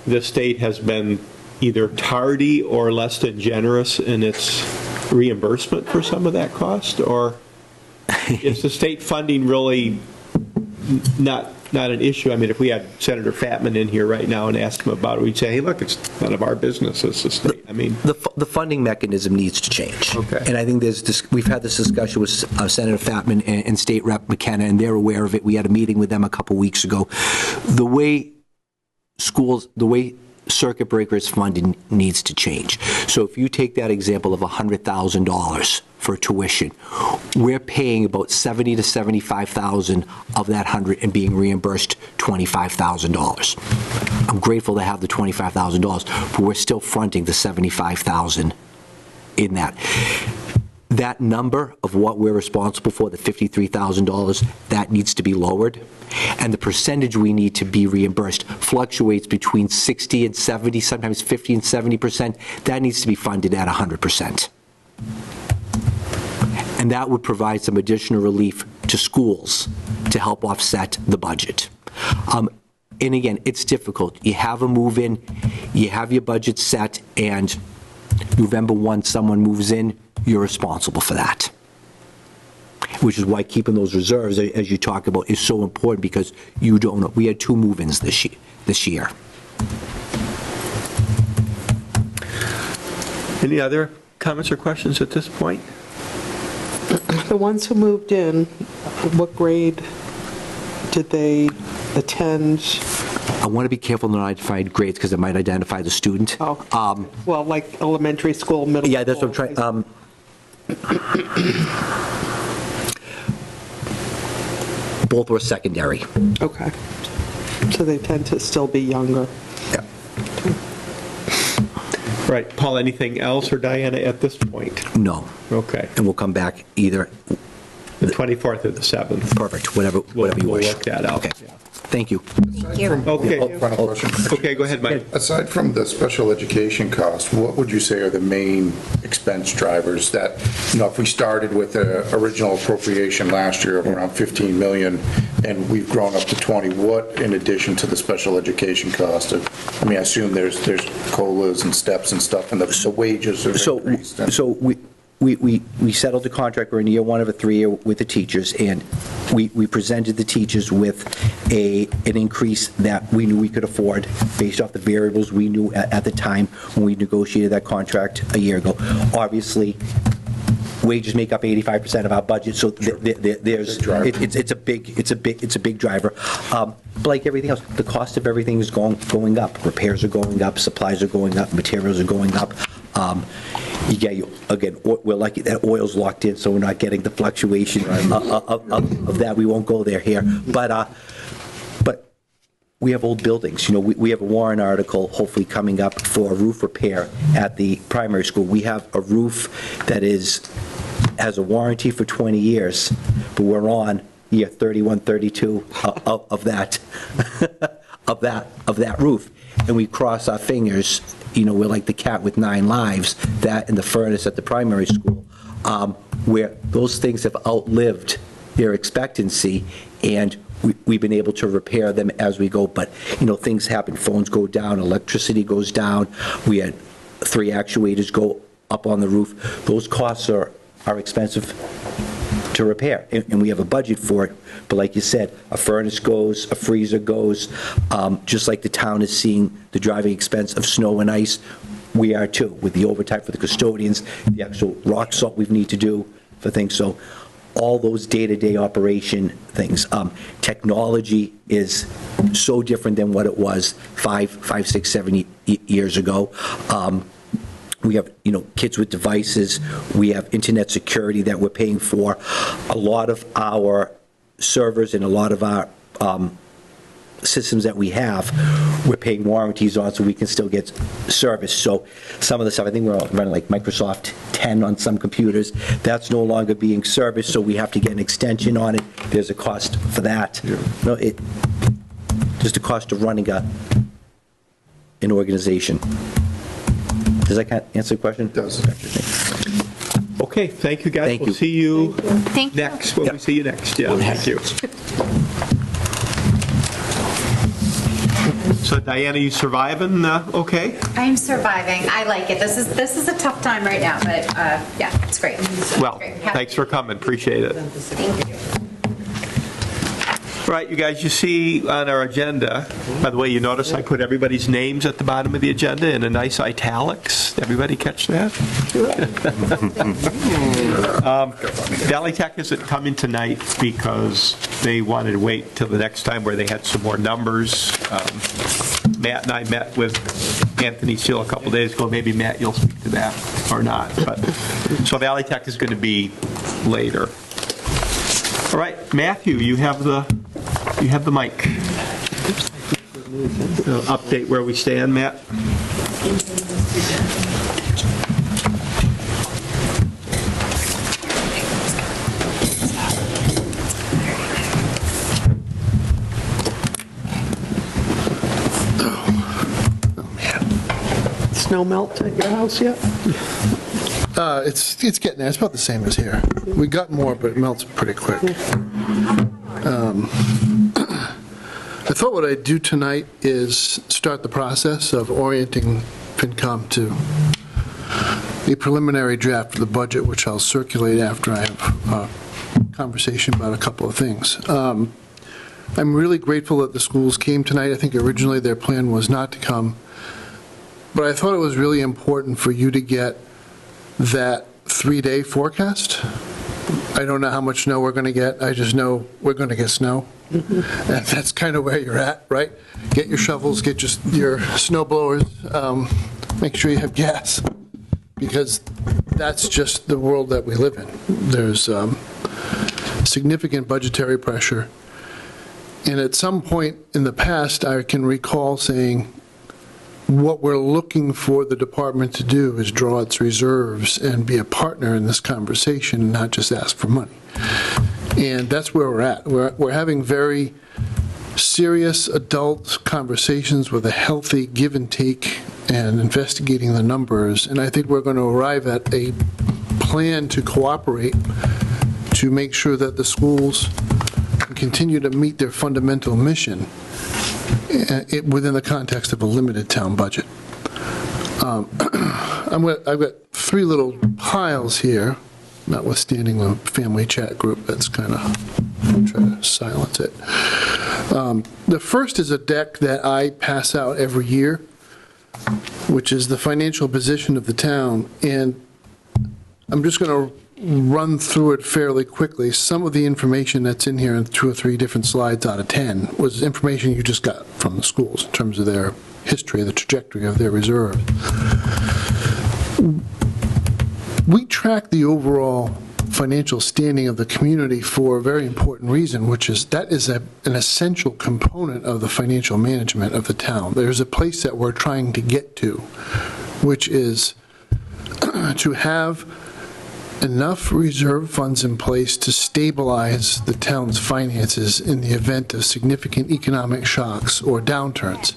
the state has been either tardy or less than generous in its reimbursement for some of that cost? Or is the state funding really not an issue? I mean, if we had Senator Fatman in here right now and asked him about it, we'd say, hey, look, it's none of our business as the state. I mean, the funding mechanism needs to change. Okay. And I think we've had this discussion with Senator Fatman and State Rep McKenna, and they're aware of it. We had a meeting with them a couple weeks ago. The way circuit breakers funding needs to change. So if you take that example of $100,000 for tuition, we're paying about $70,000 to $75,000 of that 100 and being reimbursed $25,000. I'm grateful to have the $25,000, but we're still fronting the $75,000 in that. That number of what we're responsible for, the $53,000, that needs to be lowered. And the percentage we need to be reimbursed fluctuates between 60 and 70, sometimes 50 and 70%. That needs to be funded at 100%. And that would provide some additional relief to schools to help offset the budget. And again, it's difficult. You have a move-in, you have your budget set, and November 1, someone moves in, you're responsible for that. Which is why keeping those reserves, as you talk about, is so important, because you don't know. We had 2 move-ins this year. Any other comments or questions at this point? The ones who moved in, what grade did they attend? I want to be careful not to identify grades because it might identify the student. Oh, well, like elementary school, middle school. Yeah, that's what I'm trying. Both were secondary. Okay. So they tend to still be younger. Yeah. Right. Paul, anything else, or Diana, at this point? No. Okay. And we'll come back either. The 24th or the 7th. Perfect. Whatever you wish. We'll work that out. Okay. Thank you. Thank you. Okay. Final question. Okay, go ahead, Mike. Aside from the special education cost, what would you say are the main expense drivers that, if we started with the original appropriation last year of around 15 million and we've grown up to 20, what in addition to the special education cost? I assume there's COLAs and steps and stuff, and the wages are increased. So we settled the contract. We're in year 1 of a 3-year with the teachers, and we presented the teachers with an increase that we knew we could afford based off the variables we knew at the time when we negotiated that contract a year ago. Obviously, wages make up 85% of our budget, so it's a big driver. But like everything else, the cost of everything is going up. Repairs are going up, supplies are going up, materials are going up. Again, we're lucky that oil's locked in, so we're not getting the fluctuation of that. We won't go there here. But we have old buildings. We have a warrant article hopefully coming up for a roof repair at the primary school. We have a roof that has a warranty for 20 years, but we're on year 31, 32 of that roof. And we cross our fingers. We're like the cat with 9 lives, that and the furnace at the primary school, where those things have outlived their expectancy, and we've been able to repair them as we go. But, things happen. Phones go down, electricity goes down. We had 3 actuators go up on the roof. Those costs are expensive to repair, and we have a budget for it. But like you said, a furnace goes, a freezer goes, just like the town is seeing the driving expense of snow and ice, we are too, with the overtime for the custodians, the actual rock salt we need to do for things. So all those day-to-day operation things. Technology is so different than what it was 5, 6, 7 years ago. We have, kids with devices. We have internet security that we're paying for. A lot of our servers and a lot of our systems that we have, we're paying warranties on so we can still get service. So some of the stuff, I think we're running like Microsoft 10 on some computers. That's no longer being serviced, so we have to get an extension on it. There's a cost for that. Just a cost of running an organization. Does that answer the question? It does. Okay, thank you, guys. Thank you. We'll see you Thank you. next, when we see you next. Yeah, thank you. So Diana, you surviving okay? I'm surviving. I like it. This is a tough time right now, but yeah, it's great. Well, Great. thanks for coming. Appreciate it. Thank you. Right, you guys, you see on our agenda, by the way, you notice I put everybody's names at the bottom of the agenda in a nice italics. Everybody catch that? Valley Tech isn't coming tonight because they wanted to wait till the next time where they had some more numbers. Matt and I met with Anthony Steele a couple days ago. Maybe, Matt, you'll speak to that or not. But so Valley Tech is going to be later. All right, Matthew, you have the mic. Update where we stand, Matt. Snow melt at your house yet? It's getting there. It's about the same as here. We got more, but it melts pretty quick. I thought what I'd do tonight is start the process of orienting FinCom to the preliminary draft of the budget, which I'll circulate after I have a conversation about a couple of things. I'm really grateful that the schools came tonight. I think originally their plan was not to come, but I thought it was really important for you to get that 3-day forecast. I don't know how much snow we're going to get. I just know we're going to get snow. And that's kind of where you're at, right? Get your shovels, get your snow blowers, make sure you have gas, because that's just the world that we live in. There's significant budgetary pressure. And at some point in the past, I can recall saying, what we're looking for the department to do is draw its reserves and be a partner in this conversation and not just ask for money. And that's where we're at. We're having very serious adult conversations with a healthy give and take and investigating the numbers. And I think we're going to arrive at a plan to cooperate to make sure that the schools can continue to meet their fundamental mission within the context of a limited town budget. I've got 3 little piles here, notwithstanding the family chat group that's kind of trying to silence it. The first is a deck that I pass out every year, which is the financial position of the town, and I'm just going to run through it fairly quickly. Some of the information that's in here in 2 or 3 different slides out of 10 was information you just got from the schools in terms of their history, the trajectory of their reserve. We track the overall financial standing of the community for a very important reason, which is that is an essential component of the financial management of the town. There's a place that we're trying to get to, which is to have enough reserve funds in place to stabilize the town's finances in the event of significant economic shocks or downturns,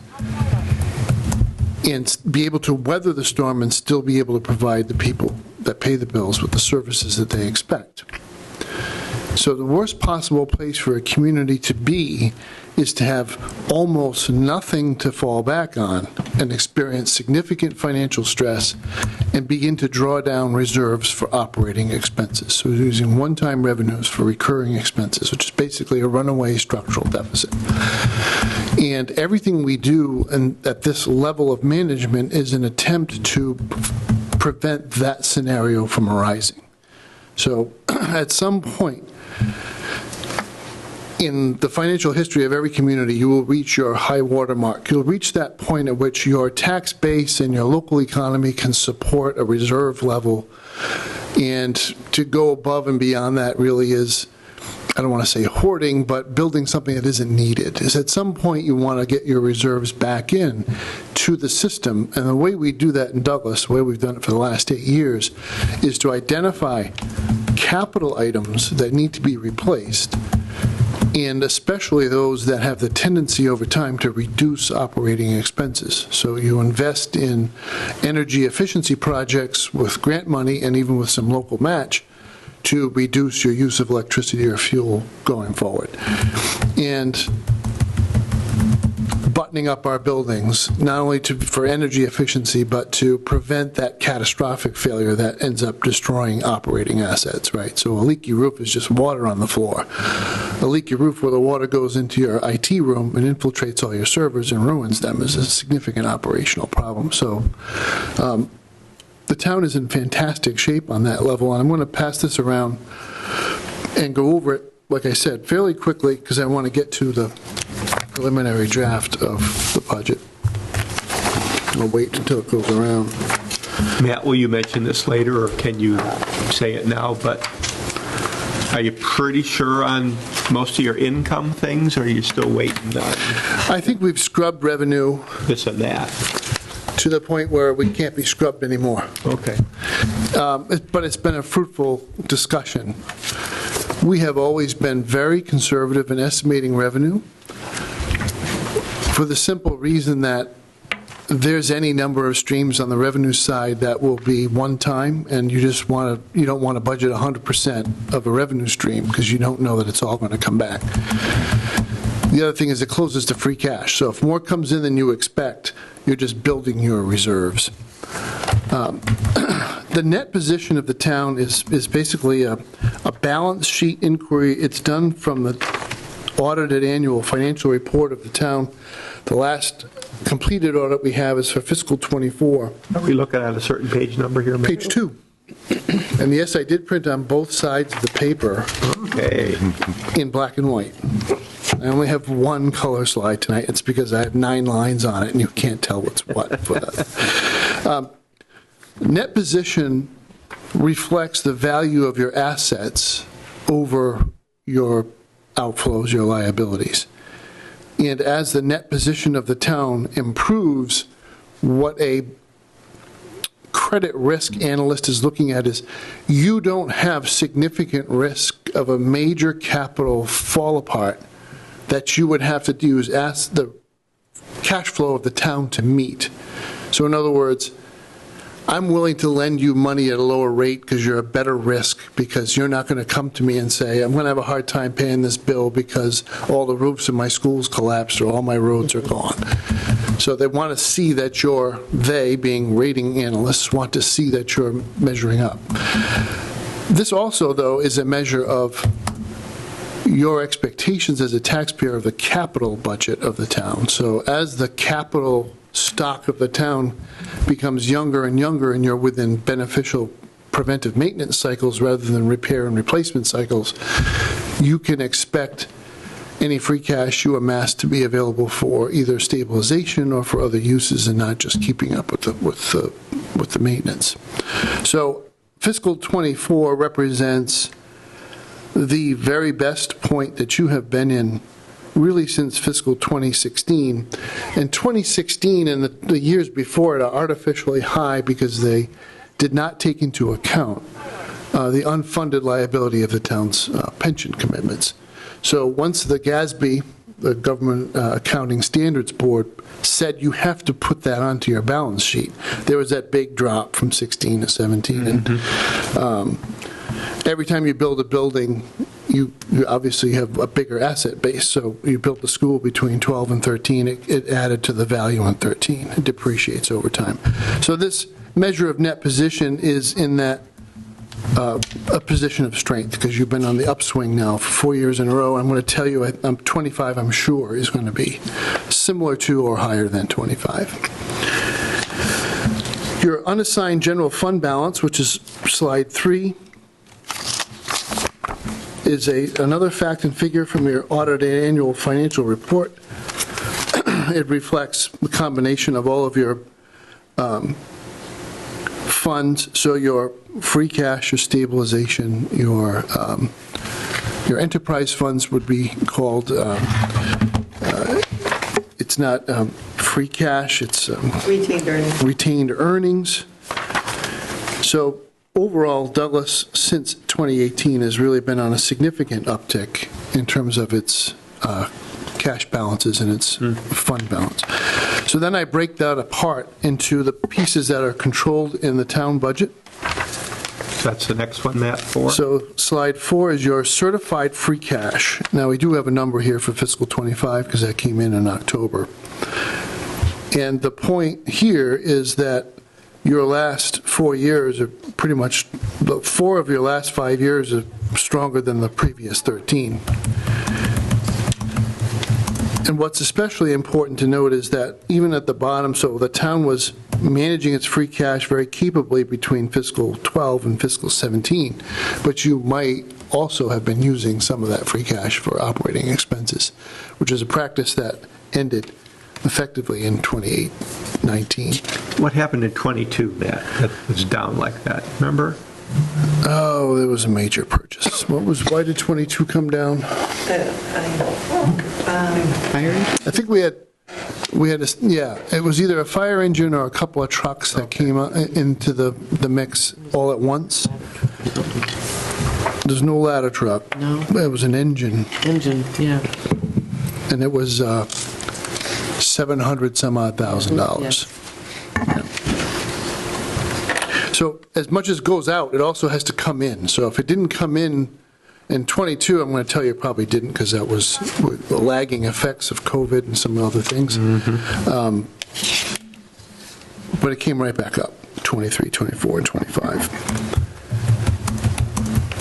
and be able to weather the storm and still be able to provide the people that pay the bills with the services that they expect. So the worst possible place for a community to be is to have almost nothing to fall back on and experience significant financial stress and begin to draw down reserves for operating expenses. So we're using one-time revenues for recurring expenses, which is basically a runaway structural deficit. And everything we do at this level of management is an attempt to prevent that scenario from arising. So at some point in the financial history of every community, you will reach your high water mark. You'll reach that point at which your tax base and your local economy can support a reserve level. And to go above and beyond that really is, I don't want to say hoarding, but building something that isn't needed. Is at some point you want to get your reserves back in to the system. And the way we do that in Douglas, the way we've done it for the last 8 years, is to identify capital items that need to be replaced, and especially those that have the tendency over time to reduce operating expenses. So you invest in energy efficiency projects with grant money and even with some local match to reduce your use of electricity or fuel going forward. And buttoning up our buildings, not only for energy efficiency, but to prevent that catastrophic failure that ends up destroying operating assets, right? So a leaky roof is just water on the floor. A leaky roof where the water goes into your IT room and infiltrates all your servers and ruins them is a significant operational problem. So the town is in fantastic shape on that level, and I'm going to pass this around and go over it, like I said, fairly quickly, because I want to get to the preliminary draft of the budget. I'll wait until it goes around. Matt, will you mention this later, or can you say it now? But are you pretty sure on most of your income things, or are you still waiting on I think we've scrubbed revenue this and that? to the point where we can't be scrubbed anymore. Okay. But it's been a fruitful discussion. We have always been very conservative in estimating revenue for the simple reason that there's any number of streams on the revenue side that will be one time, and you don't want to budget 100% of a revenue stream because you don't know that it's all going to come back. The other thing is it closes to free cash. So if more comes in than you expect, you're just building your reserves. The net position of the town is basically a balance sheet inquiry. It's done from the audited annual financial report of the town. The last completed audit we have is for fiscal '24. Are we looking at a certain page number here, Matt? Page 2. And yes, I did print on both sides of the paper Okay. in black and white. I only have one color slide tonight. It's because I have 9 lines on it, and you can't tell what's what. Net position reflects the value of your assets over your outflows, your liabilities. And as the net position of the town improves, what a credit risk analyst is looking at is you don't have significant risk of a major capital fall apart that you would have to use as the cash flow of the town to meet. So in other words, I'm willing to lend you money at a lower rate because you're a better risk, because you're not going to come to me and say, I'm going to have a hard time paying this bill because all the roofs in my schools collapsed or all my roads are gone. So they want to see that they, being rating analysts, want to see that you're measuring up. This also, though, is a measure of your expectations as a taxpayer of the capital budget of the town. So as the capital stock of the town becomes younger and younger, and you're within beneficial preventive maintenance cycles rather than repair and replacement cycles, you can expect any free cash you amass to be available for either stabilization or for other uses, and not just keeping up with the maintenance. So fiscal '24 represents the very best point that you have been in really since fiscal 2016. And 2016 and the years before it are artificially high because they did not take into account the unfunded liability of the town's pension commitments. So once the GASB, the Government Accounting Standards Board, said you have to put that onto your balance sheet, there was that big drop from 16 to 17. Mm-hmm. And every time you build a building, you obviously have a bigger asset base. So you built the school between 12 and 13, it added to the value on 13. It depreciates over time. So this measure of net position is in that a position of strength, because you've been on the upswing now for 4 years in a row. I'm going to tell you, I'm 25, I'm sure, is going to be similar to or higher than 25. Your unassigned general fund balance, which is slide 3, is another fact and figure from your audited annual financial report. It reflects the combination of all of your funds, so your free cash, your stabilization, your enterprise funds would be called, it's not free cash, it's Retained earnings. retained earnings. So overall, Douglas, since 2018, has really been on a significant uptick in terms of its cash balances and its fund balance. So then I break that apart into the pieces that are controlled in the town budget. That's the next one, Matt, 4. So slide 4 is your certified free cash. Now, we do have a number here for fiscal '25 because that came in October. And the point here is that your last 4 years are pretty much, 4 of your last 5 years are stronger than the previous 13. And what's especially important to note is that even at the bottom, so the town was managing its free cash very capably between fiscal 12 and fiscal 17, but you might also have been using some of that free cash for operating expenses, which is a practice that ended effectively in 19. What happened in '22 that was down like that? Remember? Oh, there was a major purchase. Why did 22 come down? I think we had, it was either a fire engine or a couple of trucks that came into the mix all at once. There's no ladder truck. No. It was an engine, Yeah. and it was $700-some-odd thousand. So as much as goes out, it also has to come in. So if it didn't come in 22, I'm going to tell you it probably didn't, because that was the lagging effects of COVID and some other things. But it came right back up, 23, 24, and 25.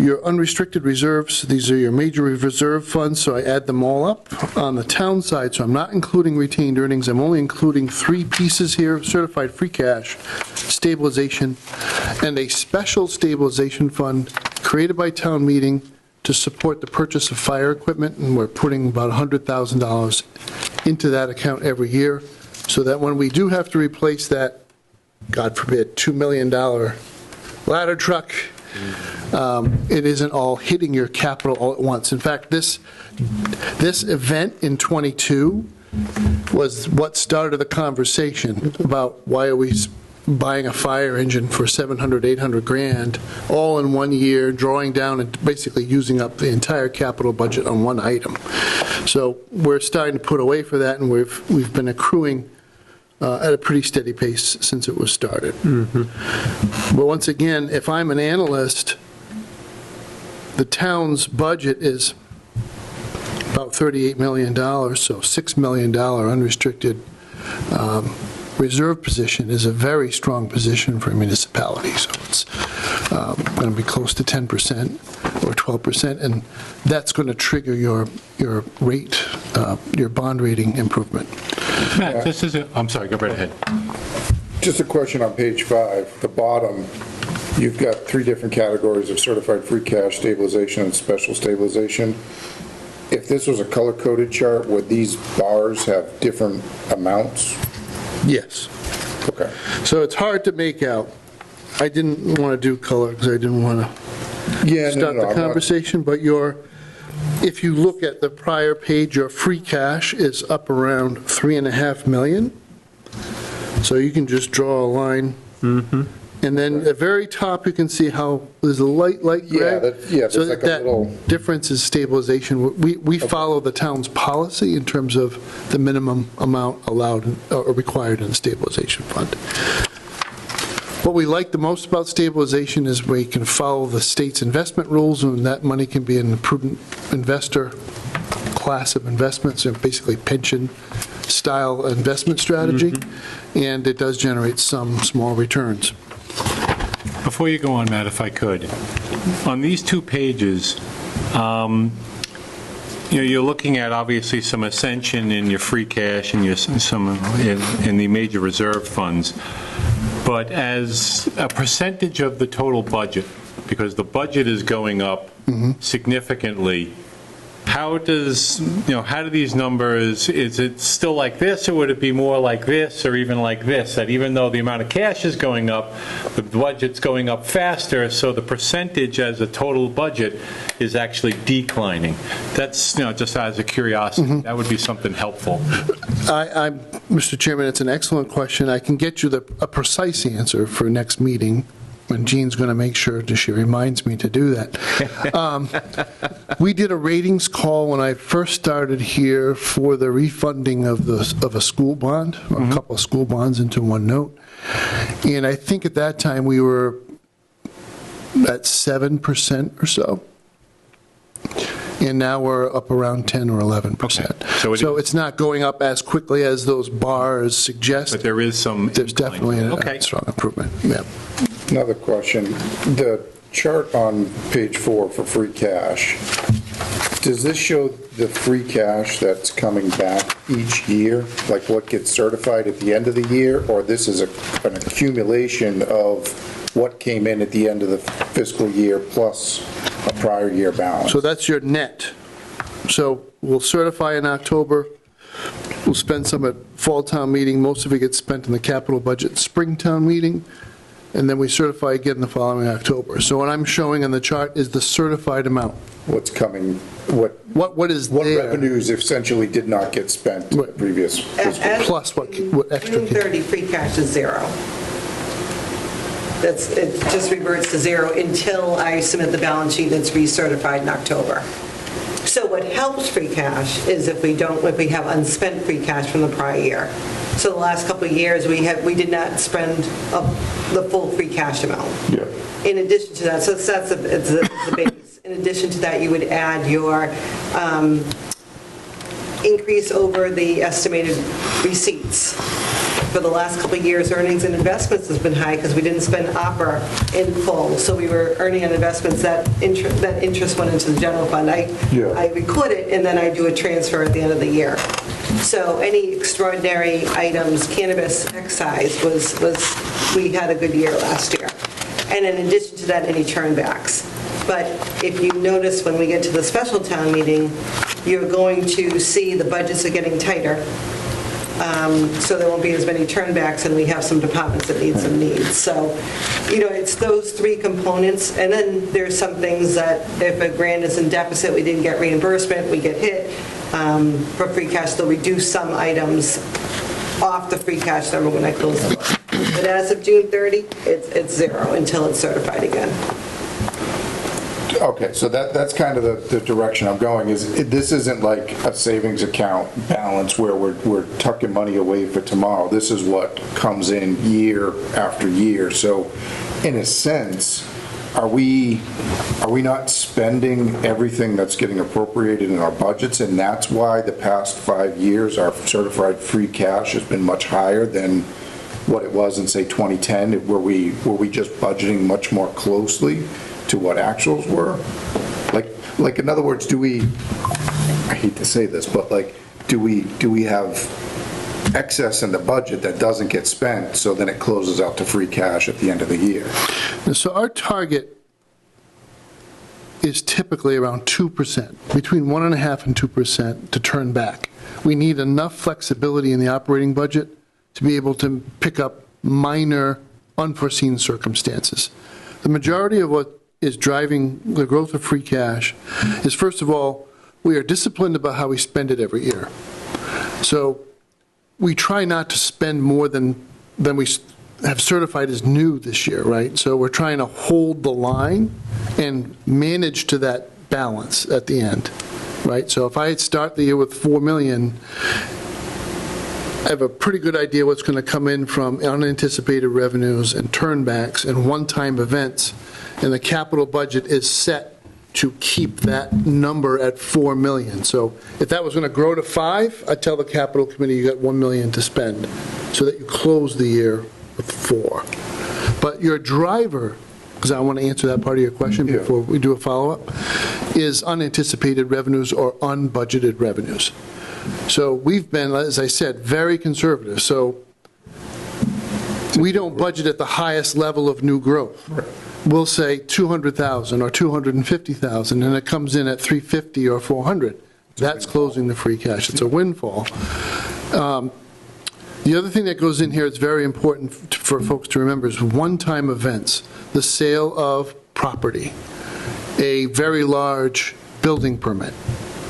Your unrestricted reserves, these are your major reserve funds, so I add them all up. On the town side, so I'm not including retained earnings, I'm only including three pieces here: certified free cash, stabilization, and a special stabilization fund created by town meeting to support the purchase of fire equipment, and we're putting about $100,000 into that account every year, so that when we do have to replace that, God forbid, $2 million ladder truck, it isn't all hitting your capital all at once. In fact, this event in '22 was what started the conversation about why are we buying a fire engine for 700, 800 grand all in 1 year, drawing down and basically using up the entire capital budget on one item. So we're starting to put away for that, and we've been accruing at a pretty steady pace since it was started. But once again, if I'm an analyst, the town's budget is about $38 million, so $6 million unrestricted reserve position is a very strong position for a municipality. So it's going to be close to 10% or 12%, and that's going to trigger your rate, your bond rating improvement. Matt, I'm sorry, go right ahead. Just a question on page 5, the bottom, you've got 3 different categories of certified free cash, stabilization, and special stabilization. If this was a color-coded chart, would these bars have different amounts? Yes. Okay. So it's hard to make out. I didn't want to do color because I didn't want to start the conversation, but if you look at the prior page, your free cash is up around $3.5 million. So you can just draw a line. And then at the very top, you can see how there's a light gray. So like that difference is stabilization. We follow the town's policy in terms of the minimum amount allowed or required in the stabilization fund. What we like the most about stabilization is we can follow the state's investment rules, and that money can be in a prudent investor class of investments, so basically pension-style investment strategy, and it does generate some small returns. Before you go on, Matt, if I could, on these 2 pages, you're looking at obviously some ascension in your free cash and some in the major reserve funds, but as a percentage of the total budget, because the budget is going up significantly, how do these numbers, is it still like this, or would it be more like this, or even like this, that even though the amount of cash is going up, the budget's going up faster, so the percentage as a total budget is actually declining? That's, just as a curiosity, that would be something helpful. Mr. Chairman, it's an excellent question. I can get you a precise answer for next meeting, and Jean's going to make sure that she reminds me to do that. We did a ratings call when I first started here for the refunding of a school bond, or a couple of school bonds into one note. And I think at that time we were at 7% or so. And now we're up around 10 or 11%. Okay. So it's not going up as quickly as those bars suggest. But there is some. There's definitely a strong improvement. Yeah. Another question. The chart on page 4 for free cash, does this show the free cash that's coming back each year, like what gets certified at the end of the year, or this is an accumulation of what came in at the end of the fiscal year plus a prior year balance? So that's your net. So we'll certify in October. We'll spend some at fall town meeting, most of it gets spent in the capital budget spring town meeting, and then we certify again the following October. So what I'm showing on the chart is the certified amount. What's coming, what is there. revenues essentially did not get spent in the previous fiscal year. Plus what extra. June 30, free cash is zero. It just reverts to zero until I submit the balance sheet that's recertified in October. So what helps free cash is if we have unspent free cash from the prior year. So the last couple of years, we did not spend the full free cash amount. Yeah. In addition to that, so that's the base. In addition to that, you would add your increase over the estimated receipts. For the last couple of years, earnings and investments has been high because we didn't spend opera in full. So we were earning on investments that interest went into the general fund. I record it and then I do a transfer at the end of the year. So any extraordinary items, cannabis excise we had a good year last year. And in addition to that, any turnbacks. But if you notice when we get to the special town meeting, you're going to see the budgets are getting tighter. So there won't be as many turnbacks, and we have some departments that need some needs. So, it's those three components. And then there's some things that if a grant is in deficit, we didn't get reimbursement, we get hit. For free cash, they'll reduce some items off the free cash number when I close the book. But as of June 30, it's zero until it's certified again. Okay, so that's kind of the direction I'm going, this isn't like a savings account balance where we're tucking money away for tomorrow. This is what comes in year after year. So in a sense, are we not spending everything that's getting appropriated in our budgets? And that's why the past 5 years, our certified free cash has been much higher than what it was in, say, 2010, where we just budgeting much more closely to what actuals were? Like in other words, I hate to say this, but do we have excess in the budget that doesn't get spent, so then it closes out to free cash at the end of the year? So our target is typically around 2%, between 1.5% and 2% to turn back. We need enough flexibility in the operating budget to be able to pick up minor unforeseen circumstances. The majority of what is driving the growth of free cash is, first of all, we are disciplined about how we spend it every year. So we try not to spend more than we have certified as new this year, right? So we're trying to hold the line and manage to that balance at the end, right? So if I start the year with 4 million, I have a pretty good idea what's going to come in from unanticipated revenues and turnbacks and one-time events, and the capital budget is set to keep that number at 4 million. So if that was going to grow to 5, I'd tell the capital committee you got 1 million to spend so that you close the year with 4. But your driver, because I want to answer that part of your question before we do a follow-up, is unanticipated revenues or unbudgeted revenues. So we've been, as I said, very conservative. So we don't budget at the highest level of new growth. We'll say 200,000 or 250,000, and it comes in at 350 or 400. That's closing the free cash. It's a windfall. The other thing that goes in here, it's very important for folks to remember, is one-time events. The sale of property, a very large building permit,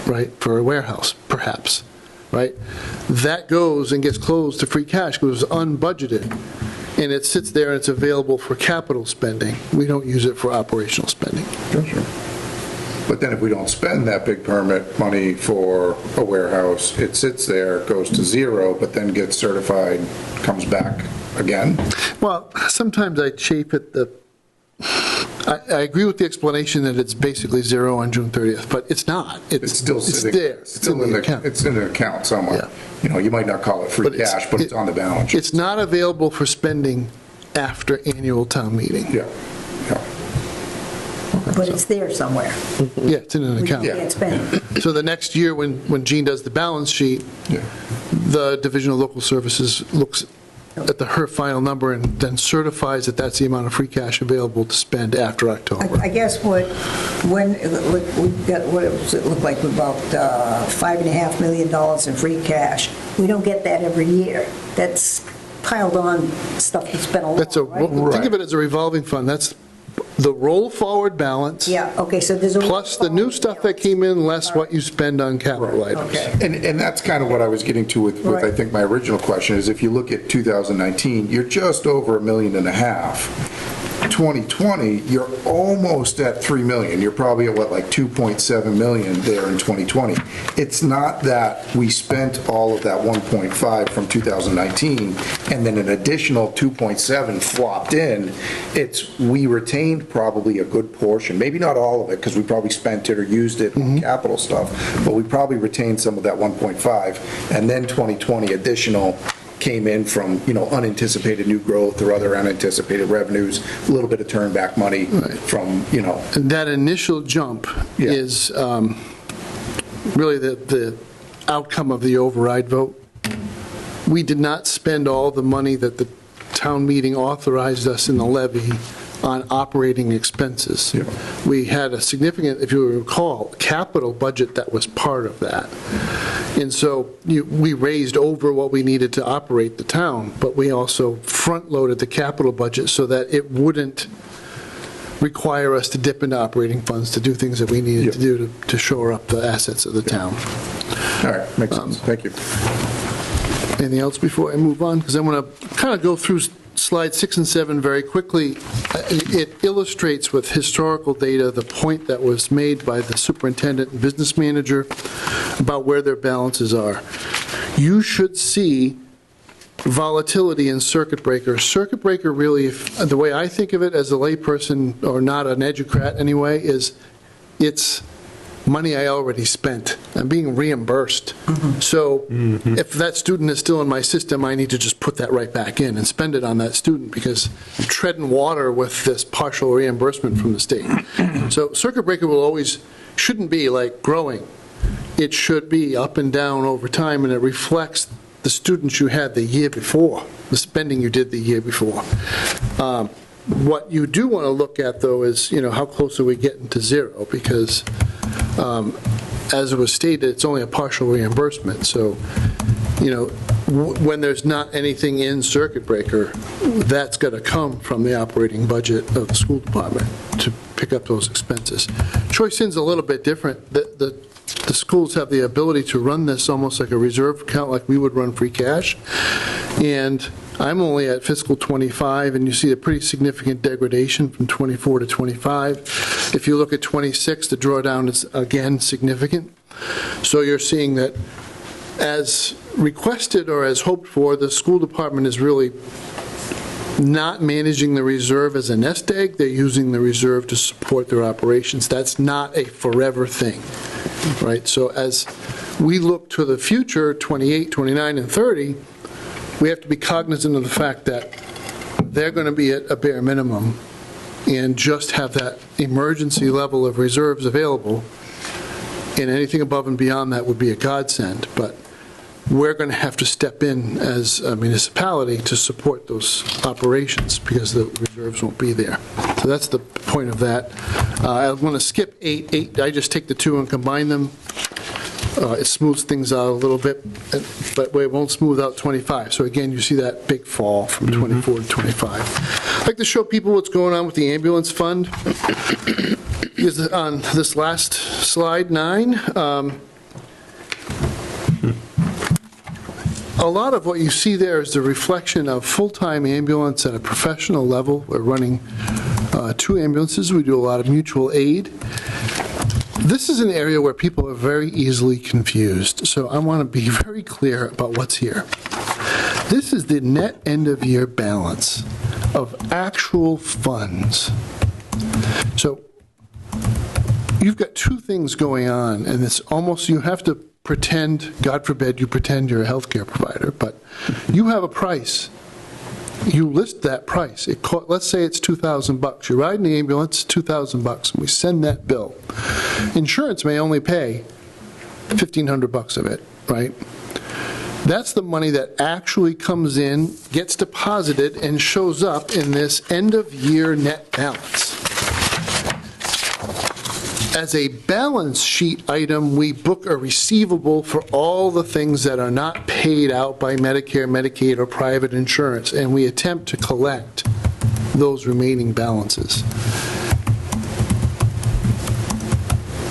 right, for a warehouse, perhaps, right? That goes and gets closed to free cash because it was unbudgeted. And it sits there and it's available for capital spending. We don't use it for operational spending. Sure. But then if we don't spend that big permit money for a warehouse, it sits there, goes to zero, but then gets certified, comes back again? Well, sometimes I chafe at the... I agree with the explanation that it's basically zero on June 30th, but it's not. It's still sitting. It's there. It's still in the account. It's in an account somewhere. Yeah. You might not call it free cash, but it's on the balance sheet. It's not available for spending after annual town meeting. Yeah. But it's there somewhere. Yeah, it's in an account. We can't spend it. So the next year, when Gene does the balance sheet, the Division of Local Services looks at her final number and then certifies that that's the amount of free cash available to spend after October. I guess we've got, what does it look like, about $5.5 million in free cash. We don't get that every year. That's piled on stuff that's been along, That's right? think of it as a revolving fund. That's the roll-forward balance. Yeah, okay, so there's a... Plus the new stuff that came in, less what you spend on capital items. Okay. And that's kind of what I was getting to with I think, my original question, is if you look at 2019, you're just over $1.5 million. 2020, you're almost at $3 million. You're probably at, like 2.7 million there in 2020. It's not that we spent all of that 1.5 from 2019 and then an additional 2.7 flopped in. It's we retained probably a good portion, maybe not all of it, because we probably spent it or used it on capital stuff, but we probably retained some of that 1.5, and then 2020 additional came in from, unanticipated new growth or other unanticipated revenues, a little bit of turn back money from, And that initial jump is really the outcome of the override vote. We did not spend all the money that the town meeting authorized us in the levy on operating expenses. Yeah. We had a significant, if you recall, capital budget that was part of that. And so we raised over what we needed to operate the town, but we also front-loaded the capital budget so that it wouldn't require us to dip into operating funds to do things that we needed to do to shore up the assets of the town. All right, makes sense. Thank you. Anything else before I move on? Because I want to kind of go through slides 6 and 7 very quickly. It illustrates with historical data the point that was made by the superintendent and business manager about where their balances are. You should see volatility in circuit breaker. Circuit breaker really, the way I think of it as a layperson, or not an educrat anyway, is it's money I already spent. I'm being reimbursed. So if that student is still in my system, I need to just put that right back in and spend it on that student, because I'm treading water with this partial reimbursement from the state. So circuit breaker shouldn't be like growing. It should be up and down over time, and it reflects the students you had the year before, the spending you did the year before. What you do want to look at, though, is, how close are we getting to zero? Because as it was stated, it's only a partial reimbursement. So, when there's not anything in circuit breaker, that's going to come from the operating budget of the school department to pick up those expenses. Choice Inn's a little bit different. The schools have the ability to run this almost like a reserve account, like we would run free cash. And I'm only at fiscal 25, and you see a pretty significant degradation from 24 to 25. If you look at 26, the drawdown is again significant. So you're seeing that as requested or as hoped for, the school department is really not managing the reserve as a nest egg. They're using the reserve to support their operations. That's not a forever thing, right? So as we look to the future, 28, 29, and 30, we have to be cognizant of the fact that they're going to be at a bare minimum and just have that emergency level of reserves available, and anything above and beyond that would be a godsend. But we're going to have to step in as a municipality to support those operations because the reserves won't be there. So that's the point of that. I want to skip 8. I just take the two and combine them. It smooths things out a little bit, but it won't smooth out 25. So again, you see that big fall from 24 to 25. I'd like to show people what's going on with the ambulance fund. On this last slide, 9, a lot of what you see there is the reflection of full-time ambulance at a professional level. We're running 2 ambulances. We do a lot of mutual aid. This is an area where people are very easily confused, so I want to be very clear about what's here. This is the net end-of-year balance of actual funds. So you've got 2 things going on, and it's almost, you have to pretend, God forbid you pretend you're a healthcare provider, but you have a price. You list that price. Let's say it's $2,000. You ride in the ambulance, $2,000, and we send that bill. Insurance may only pay $1,500 of it, right? That's the money that actually comes in, gets deposited, and shows up in this end-of-year net balance. As a balance sheet item, we book a receivable for all the things that are not paid out by Medicare, Medicaid, or private insurance, and we attempt to collect those remaining balances.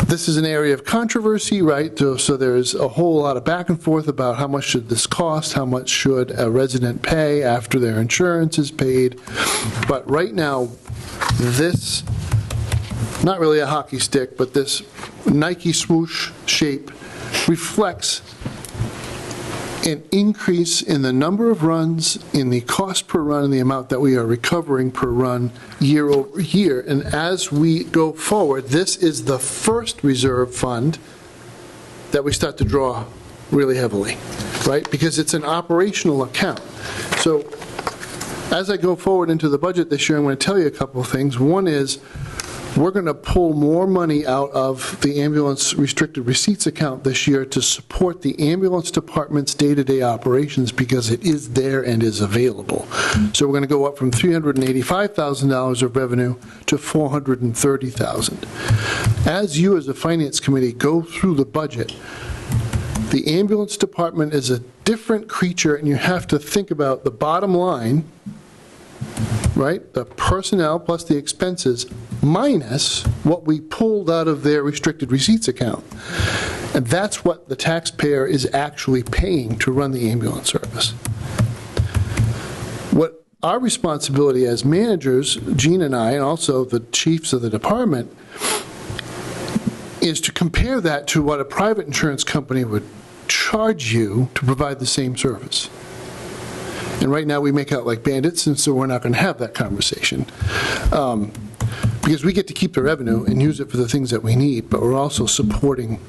This is an area of controversy, right? So there's a whole lot of back and forth about how much should this cost, how much should a resident pay after their insurance is paid. But right now, this, not really a hockey stick, but this Nike swoosh shape reflects an increase in the number of runs, in the cost per run, and the amount that we are recovering per run year over year. And as we go forward, this is the first reserve fund that we start to draw really heavily, right? Because it's an operational account. So as I go forward into the budget this year, I'm going to tell you a couple of things. One is, we're going to pull more money out of the ambulance restricted receipts account this year to support the ambulance department's day-to-day operations because it is there and is available. So we're going to go up from $385,000 of revenue to $430,000. As you as a finance committee go through the budget, the ambulance department is a different creature, and you have to think about the bottom line, right? The personnel plus the expenses minus what we pulled out of their restricted receipts account. And that's what the taxpayer is actually paying to run the ambulance service. What our responsibility as managers, Gene and I, and also the chiefs of the department, is to compare that to what a private insurance company would charge you to provide the same service. And right now we make out like bandits, and so we're not going to have that conversation. Because we get to keep the revenue and use it for the things that we need, but we're also supporting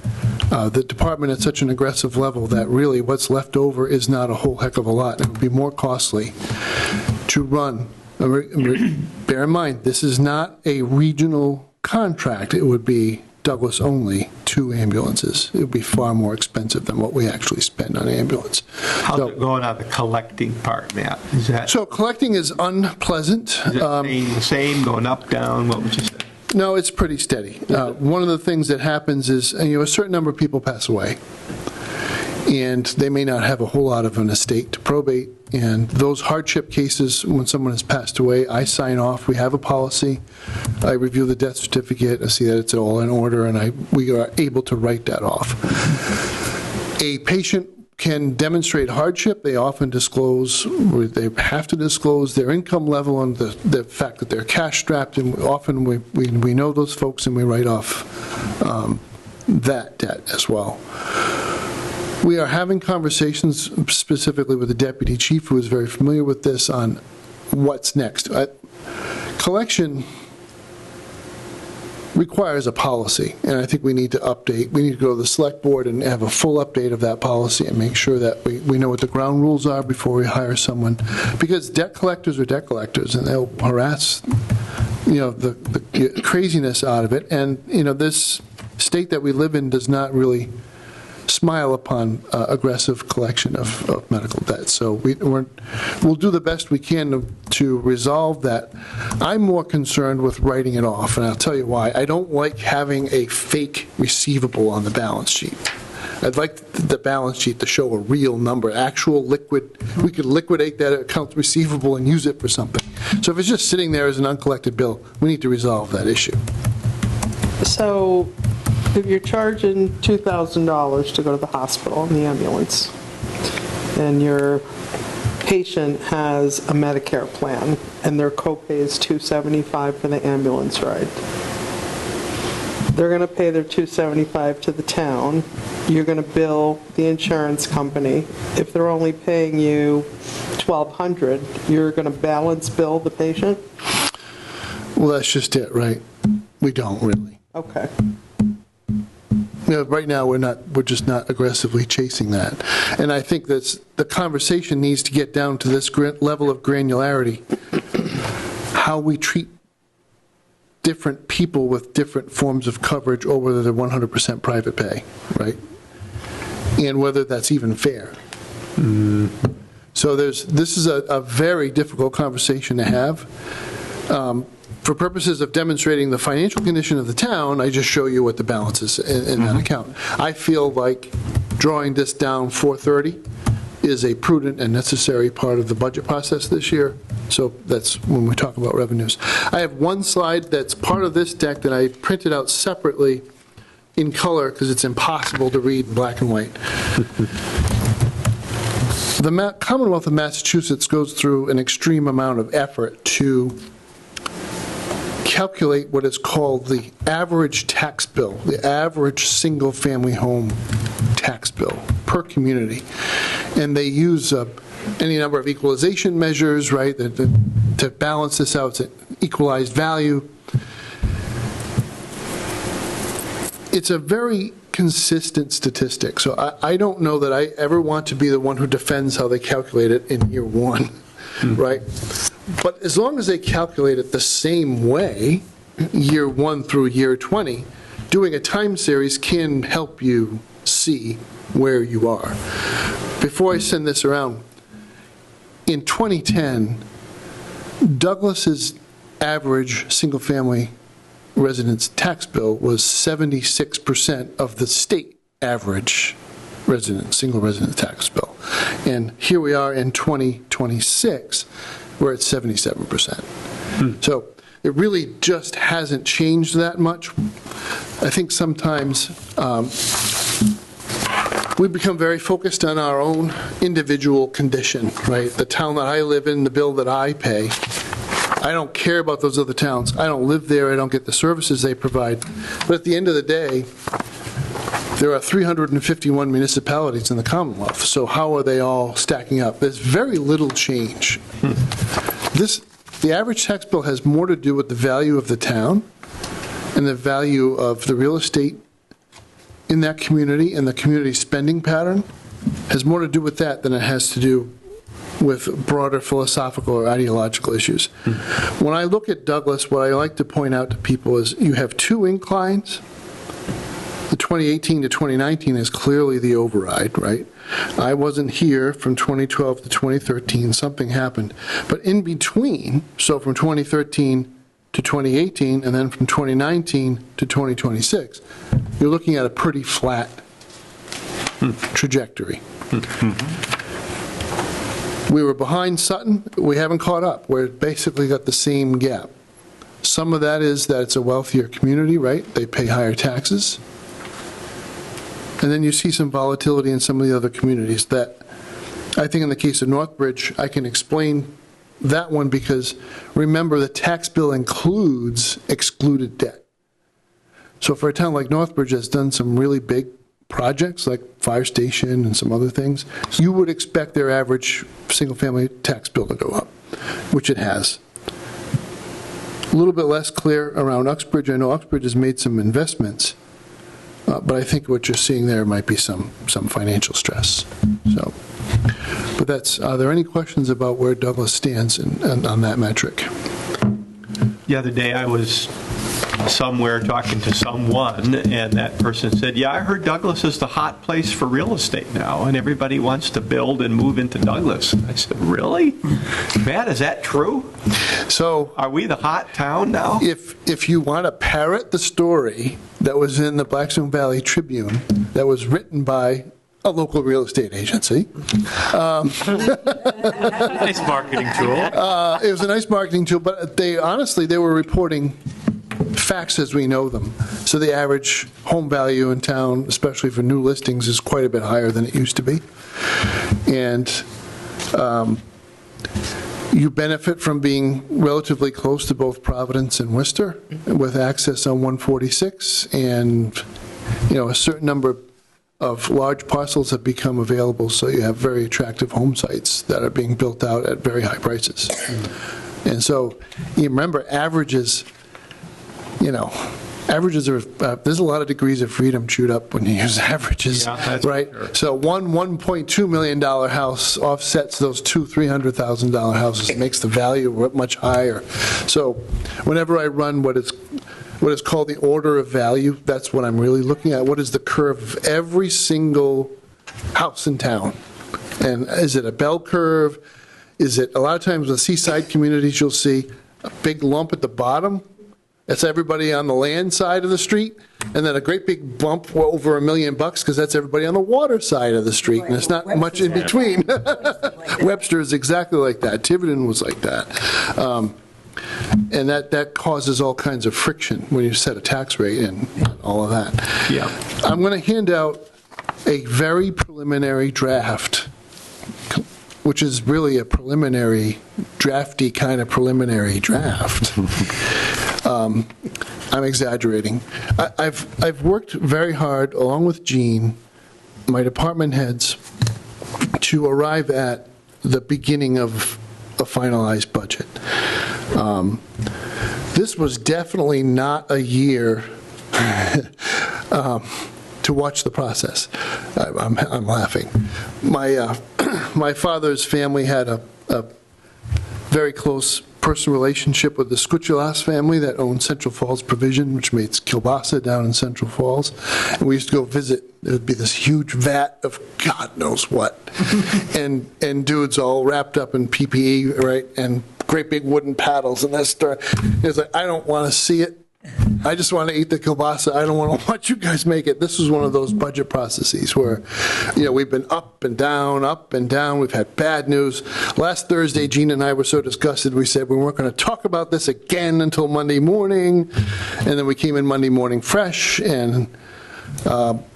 the department at such an aggressive level that really what's left over is not a whole heck of a lot. It would be more costly to run. Bear in mind, this is not a regional contract. It would be Douglas only, 2 ambulances. It would be far more expensive than what we actually spend on ambulance. How's it going on the collecting part, Matt? Is that, So collecting is unpleasant. is it staying the same, going up, down? What would you say? No, it's pretty steady. One of the things that happens is, a certain number of people pass away, and they may not have a whole lot of an estate to probate, and those hardship cases, when someone has passed away, I sign off. We have a policy. I review the death certificate, I see that it's all in order, and we are able to write that off. A patient can demonstrate hardship. They often disclose, or they have to disclose their income level and the fact that they're cash strapped, and often we know those folks and we write off that debt as well. We are having conversations specifically with the deputy chief, who is very familiar with this, on what's next. Collection requires a policy, and I think we need to update. We need to go to the select board and have a full update of that policy and make sure that we know what the ground rules are before we hire someone. Because debt collectors are debt collectors, and they'll harass, the craziness out of it. And, this state that we live in does not really smile upon aggressive collection of medical debt. So we'll do the best we can to resolve that. I'm more concerned with writing it off, and I'll tell you why. I don't like having a fake receivable on the balance sheet. I'd like the balance sheet to show a real number, actual liquid. We could liquidate that account receivable and use it for something. So if it's just sitting there as an uncollected bill, we need to resolve that issue. So if you're charging $2,000 to go to the hospital in the ambulance, and your patient has a Medicare plan, and their copay is $275 for the ambulance ride, they're going to pay their $275 to the town. You're going to bill the insurance company. If they're only paying you $1,200, you're going to balance bill the patient? Well, that's just it, right? We don't really. Okay. Right now, we're just not aggressively chasing that. And I think that's the conversation needs to get down to this level of granularity. How we treat different people with different forms of coverage, or whether they're 100% private pay, right? And whether that's even fair. So this is a very difficult conversation to have. For purposes of demonstrating the financial condition of the town, I just show you what the balance is in that account. I feel like drawing this down 430 is a prudent and necessary part of the budget process this year. So that's when we talk about revenues. I have one slide that's part of this deck that I printed out separately in color because it's impossible to read in black and white. The Commonwealth of Massachusetts goes through an extreme amount of effort to calculate what is called the average tax bill, the average single-family home tax bill per community. And they use any number of equalization measures, right, to balance this out. It's an equalized value. It's a very consistent statistic. So I don't know that I ever want to be the one who defends how they calculate it in year one, right? But as long as they calculate it the same way, year 1 through year 20, doing a time series can help you see where you are. Before I send this around, in 2010, Douglas's average single-family residence tax bill was 76% of the state average single resident tax bill. And here we are in 2026, we're at 77%. So it really just hasn't changed that much. I think sometimes we become very focused on our own individual condition, right? The town that I live in, the bill that I pay, I don't care about those other towns. I don't live there. I don't get the services they provide. But at the end of the day, there are 351 municipalities in the Commonwealth. So how are they all stacking up? There's very little change. The average tax bill has more to do with the value of the town and the value of the real estate in that community, and the community spending pattern has more to do with that than it has to do with broader philosophical or ideological issues. When I look at Douglas, what I like to point out to people is you have two inclines. The 2018 to 2019 is clearly the override, right? I wasn't here from 2012 to 2013. Something happened. But in between, so from 2013 to 2018, and then from 2019 to 2026, you're looking at a pretty flat trajectory. We were behind Sutton. We haven't caught up. We're basically got the same gap. Some of that is that it's a wealthier community, right? They pay higher taxes. And then you see some volatility in some of the other communities that I think in the case of Northbridge, I can explain that one because remember the tax bill includes excluded debt. So for a town like Northbridge that's done some really big projects like fire station and some other things, you would expect their average single-family tax bill to go up, which it has. A little bit less clear around Uxbridge. I know Uxbridge has made some investments, but I think what you're seeing there might be some financial stress. So, but that's, are there any questions about where Douglas stands on that metric? The other day I was somewhere talking to someone, and that person said, yeah, I heard Douglas is the hot place for real estate now, and everybody wants to build and move into Douglas. I said, really? Matt, is that true? So are we the hot town now? If you want to parrot the story that was in the Blackstone Valley Tribune that was written by a local real estate agency. Nice marketing tool. It was a nice marketing tool, but they honestly, they were reporting facts as we know them. So the average home value in town, especially for new listings, is quite a bit higher than it used to be. And you benefit from being relatively close to both Providence and Worcester with access on 146, and a certain number of large parcels have become available, so you have very attractive home sites that are being built out at very high prices. And so you remember averages, averages are, there's a lot of degrees of freedom chewed up when you use averages, right? Sure. So one $1.2 million house offsets those two $300,000 houses. It makes the value much higher. So whenever I run what is called the order of value, that's what I'm really looking at. What is the curve of every single house in town And is it a bell curve? Is it, a lot of times with seaside communities, you'll see a big lump at the bottom. That's everybody on the land side of the street, and then a great big bump over $1 million because that's everybody on the water side of the street, and it's not much in between. Webster is exactly like that. Tiverton was like that. And that causes all kinds of friction when you set a tax rate and all of that. Yeah. I'm going to hand out a very preliminary draft, which is really a preliminary, drafty kind of preliminary draft. I'm exaggerating. I've worked very hard, along with Gene, my department heads, to arrive at the beginning of a finalized budget. This was definitely not a year to watch the process. I'm laughing. My father's family had a very close personal relationship with the Skuchelas family that owned Central Falls Provision, which makes kielbasa down in Central Falls. And we used to go visit. There would be this huge vat of God knows what, and dudes all wrapped up in PPE, right, and great big wooden paddles. And that's it's like, I don't want to see it. I just want to eat the kielbasa. I don't want to watch you guys make it. This was one of those budget processes where, we've been up and down, up and down. We've had bad news. Last Thursday, Gene and I were so disgusted, we said we weren't going to talk about this again until Monday morning. And then we came in Monday morning fresh and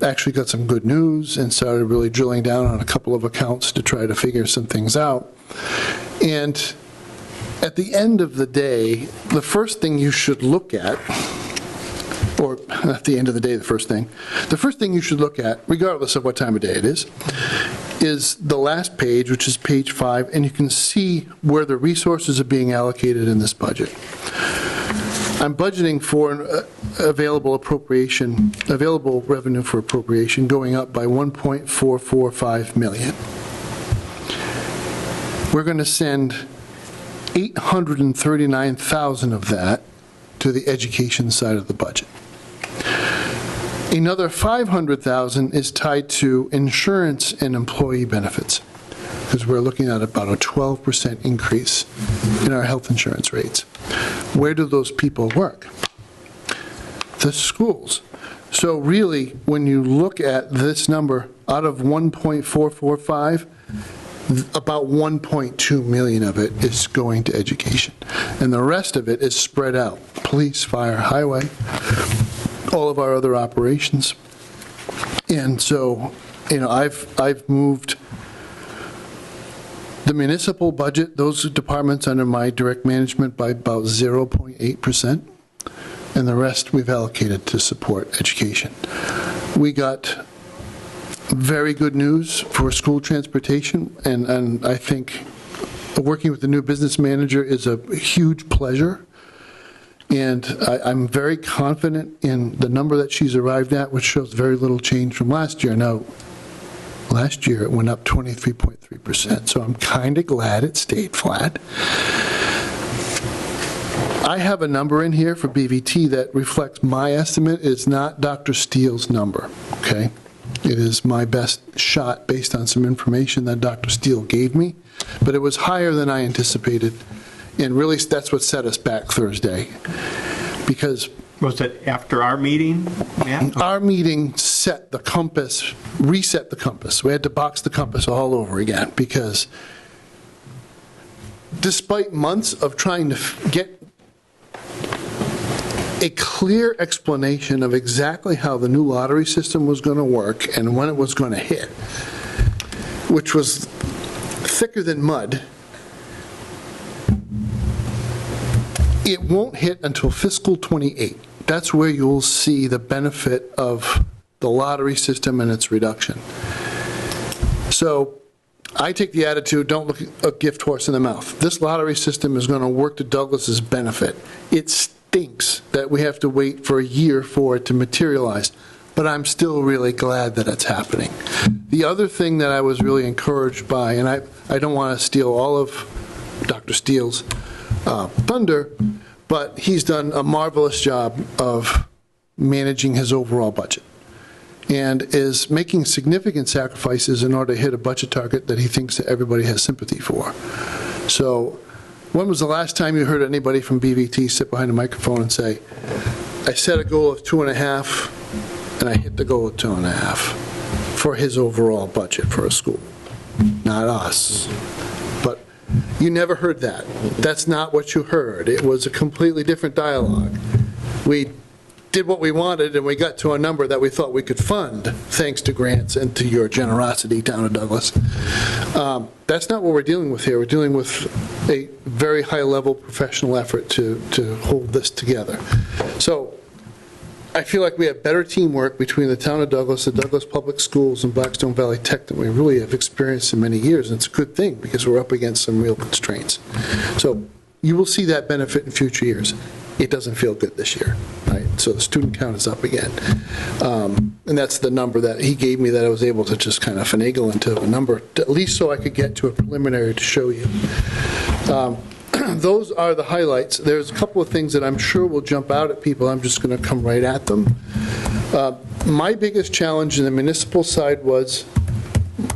actually got some good news and started really drilling down on a couple of accounts to try to figure some things out. And at the end of the day, the first thing you should look at, or at the end of the day, the first thing you should look at, regardless of what time of day it is the last page, which is page 5, and you can see where the resources are being allocated in this budget. I'm budgeting for an available revenue for appropriation going up by $1.445 million. We're going to send $839,000 of that to the education side of the budget. Another $500,000 is tied to insurance and employee benefits, because we're looking at about a 12% increase in our health insurance rates. Where do those people work? The schools. So really, when you look at this number, out of 1.445, about 1.2 million of it is going to education. And the rest of it is spread out. Police, fire, highway, all of our other operations. And so, I've moved the municipal budget, those departments under my direct management, by about 0.8%. And the rest we've allocated to support education. We got very good news for school transportation, and I think working with the new business manager is a huge pleasure. And I'm very confident in the number that she's arrived at, which shows very little change from last year. Now, last year it went up 23.3%, so I'm kind of glad it stayed flat. I have a number in here for BVT that reflects my estimate. It's not Dr. Steele's number, okay? It is my best shot based on some information that Dr. Steele gave me, but it was higher than I anticipated, and really that's what set us back Thursday, because... Was it after our meeting, Matt? Our meeting set the compass, reset the compass. We had to box the compass all over again, because despite months of trying to get a clear explanation of exactly how the new lottery system was going to work and when it was going to hit, which was thicker than mud, it won't hit until fiscal 28. That's where you'll see the benefit of the lottery system and its reduction. So I take the attitude, don't look a gift horse in the mouth. This lottery system is going to work to Douglas's benefit. It stinks that we have to wait for a year for it to materialize, but I'm still really glad that it's happening. The other thing that I was really encouraged by, and I don't want to steal all of Dr. Steele's thunder, but he's done a marvelous job of managing his overall budget. and is making significant sacrifices in order to hit a budget target that he thinks that everybody has sympathy for. So when was the last time you heard anybody from BVT sit behind a microphone and say, I set a goal of 2.5 and I hit the goal of 2.5 for his overall budget for a school? Not us. But you never heard that. That's not what you heard. It was a completely different dialogue. We did what we wanted, and we got to a number that we thought we could fund, thanks to grants and to your generosity, Town of Douglas. That's not what we're dealing with here. We're dealing with a very high-level professional effort to hold this together. So I feel like we have better teamwork between the Town of Douglas, the Douglas Public Schools, and Blackstone Valley Tech than we really have experienced in many years, and it's a good thing because we're up against some real constraints. So you will see that benefit in future years. It doesn't feel good this year, right? So the student count is up again. And that's the number that he gave me that I was able to just kind of finagle into a number, at least so I could get to a preliminary to show you. Those are the highlights. There's a couple of things that I'm sure will jump out at people. I'm just going to come right at them. My biggest challenge in the municipal side was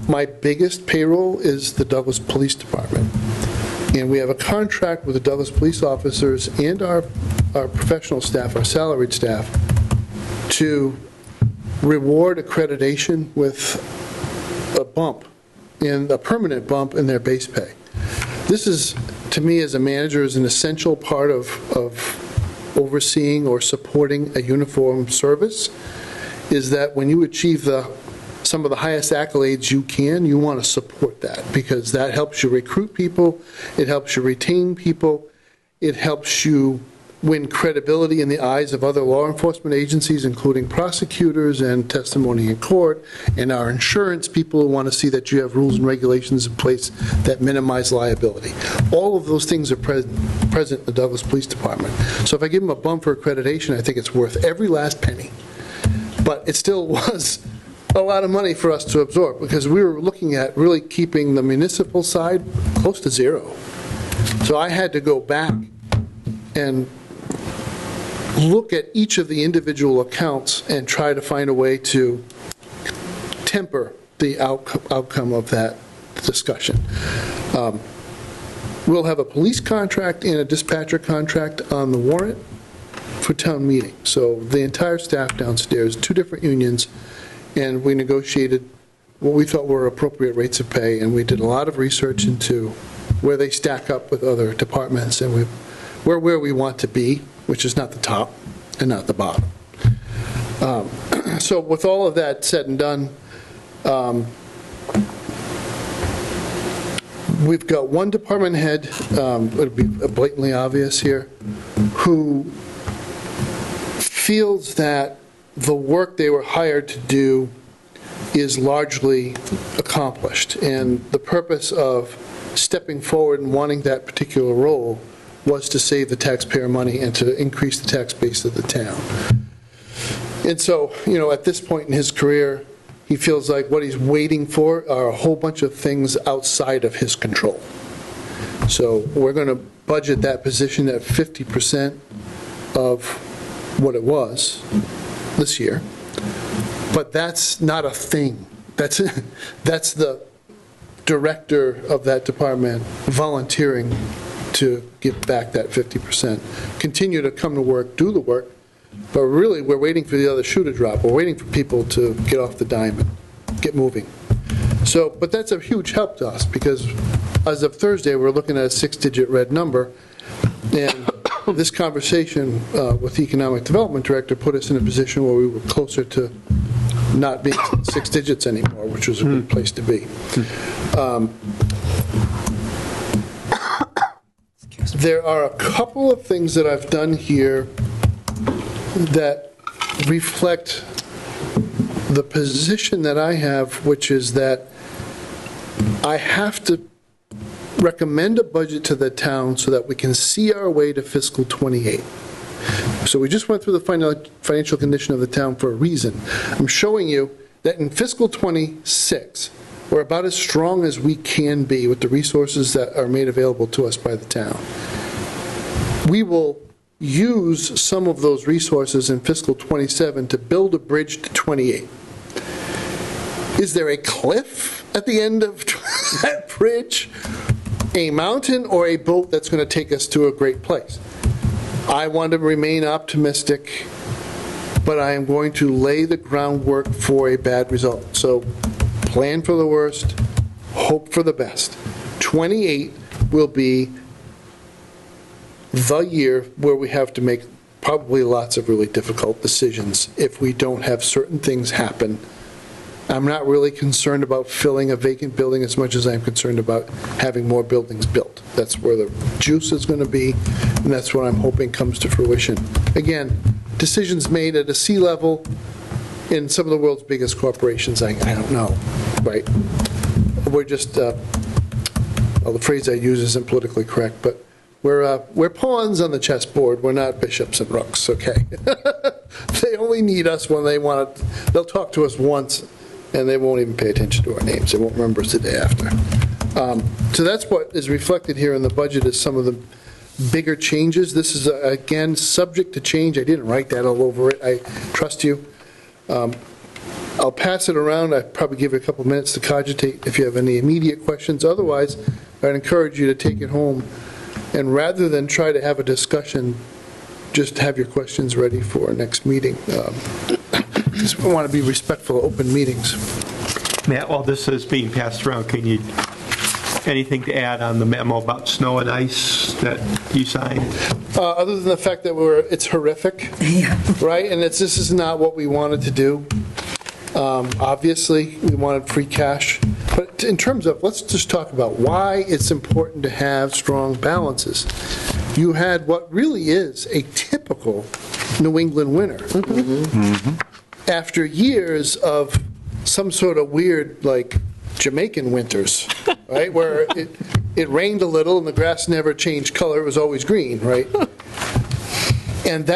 my biggest payroll is the Douglas Police Department. And we have a contract with the Douglas police officers and our professional staff, our salaried staff, to reward accreditation with a bump, a permanent bump in their base pay. This is, to me as a manager, is an essential part of overseeing or supporting a uniform service, is that when you achieve some of the highest accolades you want to support that, because that helps you recruit people, it helps you retain people, it helps you win credibility in the eyes of other law enforcement agencies, including prosecutors and testimony in court, and our insurance people who want to see that you have rules and regulations in place that minimize liability. All of those things are present in the Douglas Police Department. So if I give them a bump for accreditation, I think it's worth every last penny. But it still was a lot of money for us to absorb, because we were looking at really keeping the municipal side close to zero. So I had to go back and look at each of the individual accounts and try to find a way to temper the outcome of that discussion. We'll have a police contract and a dispatcher contract on the warrant for town meeting. So the entire staff downstairs, 2 different unions, and we negotiated what we thought were appropriate rates of pay, and we did a lot of research into where they stack up with other departments, and we're where we want to be, which is not the top and not the bottom. So with all of that said and done, we've got one department head, it'll be blatantly obvious here, who feels that the work they were hired to do is largely accomplished, and the purpose of stepping forward and wanting that particular role was to save the taxpayer money and to increase the tax base of the town. And so, at this point in his career, he feels like what he's waiting for are a whole bunch of things outside of his control. So we're going to budget that position at 50% of what it was this year. But that's not a thing. That's the director of that department volunteering to give back that 50%. Continue to come to work, do the work, but really we're waiting for the other shoe to drop. We're waiting for people to get off the dime and get moving. So, but that's a huge help to us, because as of Thursday, we're looking at a 6-digit red number, and this conversation with the Economic Development Director put us in a position where we were closer to not being 6 digits anymore, which was a good place to be. There are a couple of things that I've done here that reflect the position that I have, which is that I have to recommend a budget to the town so that we can see our way to fiscal 28. So we just went through the financial condition of the town for a reason. I'm showing you that in fiscal 26, we're about as strong as we can be with the resources that are made available to us by the town. We will use some of those resources in fiscal 27 to build a bridge to 28. Is there a cliff at the end of that bridge, a mountain, or a boat that's going to take us to a great place? I want to remain optimistic, but I am going to lay the groundwork for a bad result. So plan for the worst, hope for the best. 28 will be the year where we have to make probably lots of really difficult decisions if we don't have certain things happen. I'm not really concerned about filling a vacant building as much as I'm concerned about having more buildings built. That's where the juice is going to be, and that's what I'm hoping comes to fruition. Again, decisions made at a C-level in some of the world's biggest corporations, I don't know, right? We're just, well, the phrase I use isn't politically correct, but we're pawns on the chessboard. We're not bishops and rooks, okay? They only need us when they want it. They'll talk to us once, and they won't even pay attention to our names. They won't remember us the day after. So that's what is reflected here in the budget is some of the bigger changes. This is, again, subject to change. I didn't write that all over it. I trust you. I'll pass it around. I'd probably give you a couple minutes to cogitate if you have any immediate questions. Otherwise, I'd encourage you to take it home, and rather than try to have a discussion, just have your questions ready for our next meeting. Because we want to be respectful of open meetings. Matt, while this is being passed around, can you, anything to add on the memo about snow and ice that you signed? Other than the fact that it's horrific, right? And this is not what we wanted to do. Obviously, we wanted free cash. But in terms of, let's just talk about why it's important to have strong balances. You had what really is a typical New England winter. After years of some sort of weird, like, Jamaican winters, right? Where it rained a little and the grass never changed color, it was always green, right? And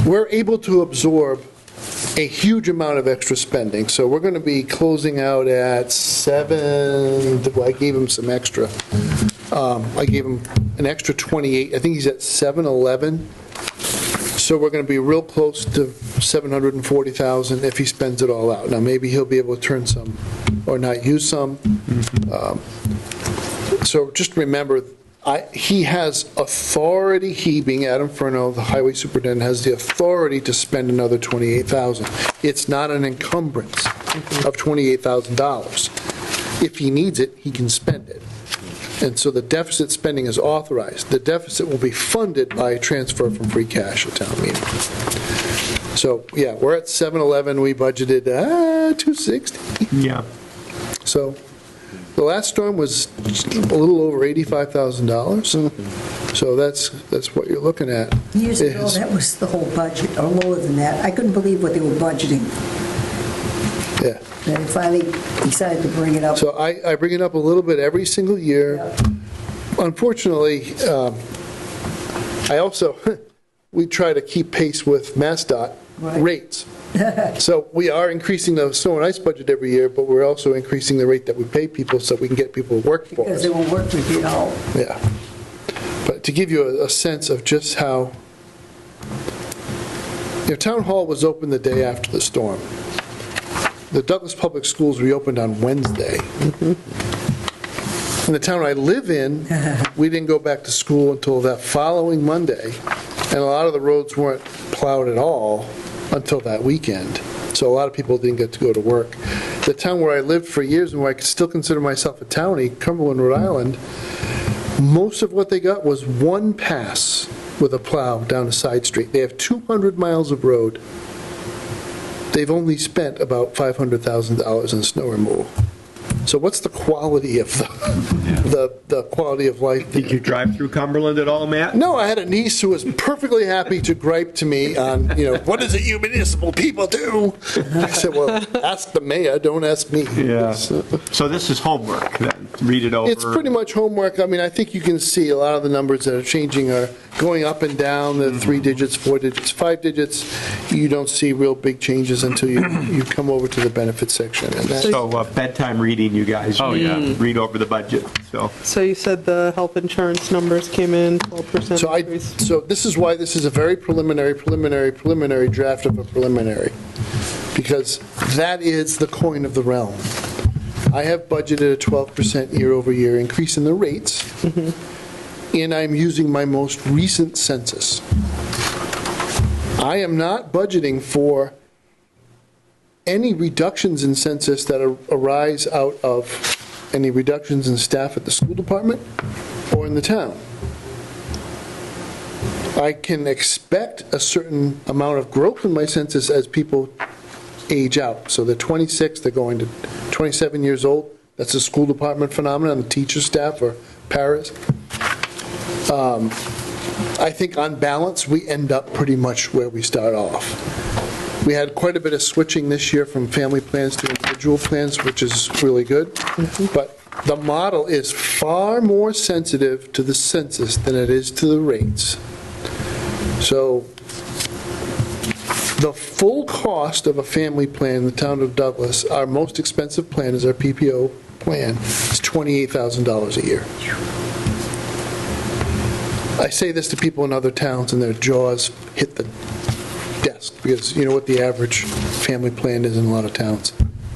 we're able to absorb a huge amount of extra spending. So we're going to be closing out at 7, well, I gave him some extra. I gave him an extra 28. I think he's at 711. So we're going to be real close to 740,000 if he spends it all out. Now, maybe he'll be able to turn some or not use some. So just remember, he has authority, he being Adam Furno, the highway superintendent, has the authority to spend another $28,000. It's not an encumbrance of $28,000. If he needs it, he can spend it. And so the deficit spending is authorized. The deficit will be funded by a transfer from free cash at town meeting. So, yeah, we're at 711. We budgeted 260. Yeah. So the last storm was a little over $85,000. So that's what you're looking at. Years ago, that was the whole budget, or lower than that. I couldn't believe what they were budgeting. Yeah. And they finally decided to bring it up. So I bring it up a little bit every single year. Yeah. Unfortunately, I also, we try to keep pace with MassDOT rates. So we are increasing the snow and ice budget every year, but we're also increasing the rate that we pay people so we can get people to work for us. Because they won't work with you at all. Yeah. But to give you a sense of just how, Town Hall was open the day after the storm. The Douglas Public Schools reopened on Wednesday. In the town I live in, we didn't go back to school until that following Monday, and a lot of the roads weren't plowed at all until that weekend. So a lot of people didn't get to go to work. The town where I lived for years and where I could still consider myself a townie, Cumberland, Rhode Island, most of what they got was one pass with a plow down a side street. They have 200 miles of road. They've only spent about $500,000 in snow removal. So what's the quality of the quality of life? Did you drive through Cumberland at all, Matt? No, I had a niece who was perfectly happy to gripe to me on, what does it you municipal people do? I said, well, ask the mayor, don't ask me. Yeah. So this is homework then? Read it over? It's pretty much homework. I mean, I think you can see a lot of the numbers that are changing are going up and down, the 3 digits, 4 digits, 5 digits. You don't see real big changes until you come over to the benefits section. And So bedtime reading, you guys. Read over the budget, so. So you said the health insurance numbers came in 12% increase? So this is why this is a very preliminary draft of a preliminary. because that is the coin of the realm. I have budgeted a 12% year-over-year increase in the rates, and I'm using my most recent census. I am not budgeting for any reductions in census that arise out of any reductions in staff at the school department or in the town. I can expect a certain amount of growth in my census as people age out. So they're 26, they're going to 27 years old. That's a school department phenomenon, the teacher staff or paras. I think on balance, we end up pretty much where we start off. We had quite a bit of switching this year from family plans to individual plans, which is really good. But the model is far more sensitive to the census than it is to the rates. So the full cost of a family plan in the town of Douglas, our most expensive plan is our PPO plan, is $28,000 a year. I say this to people in other towns and their jaws hit the desk because you know what the average family plan is in a lot of towns?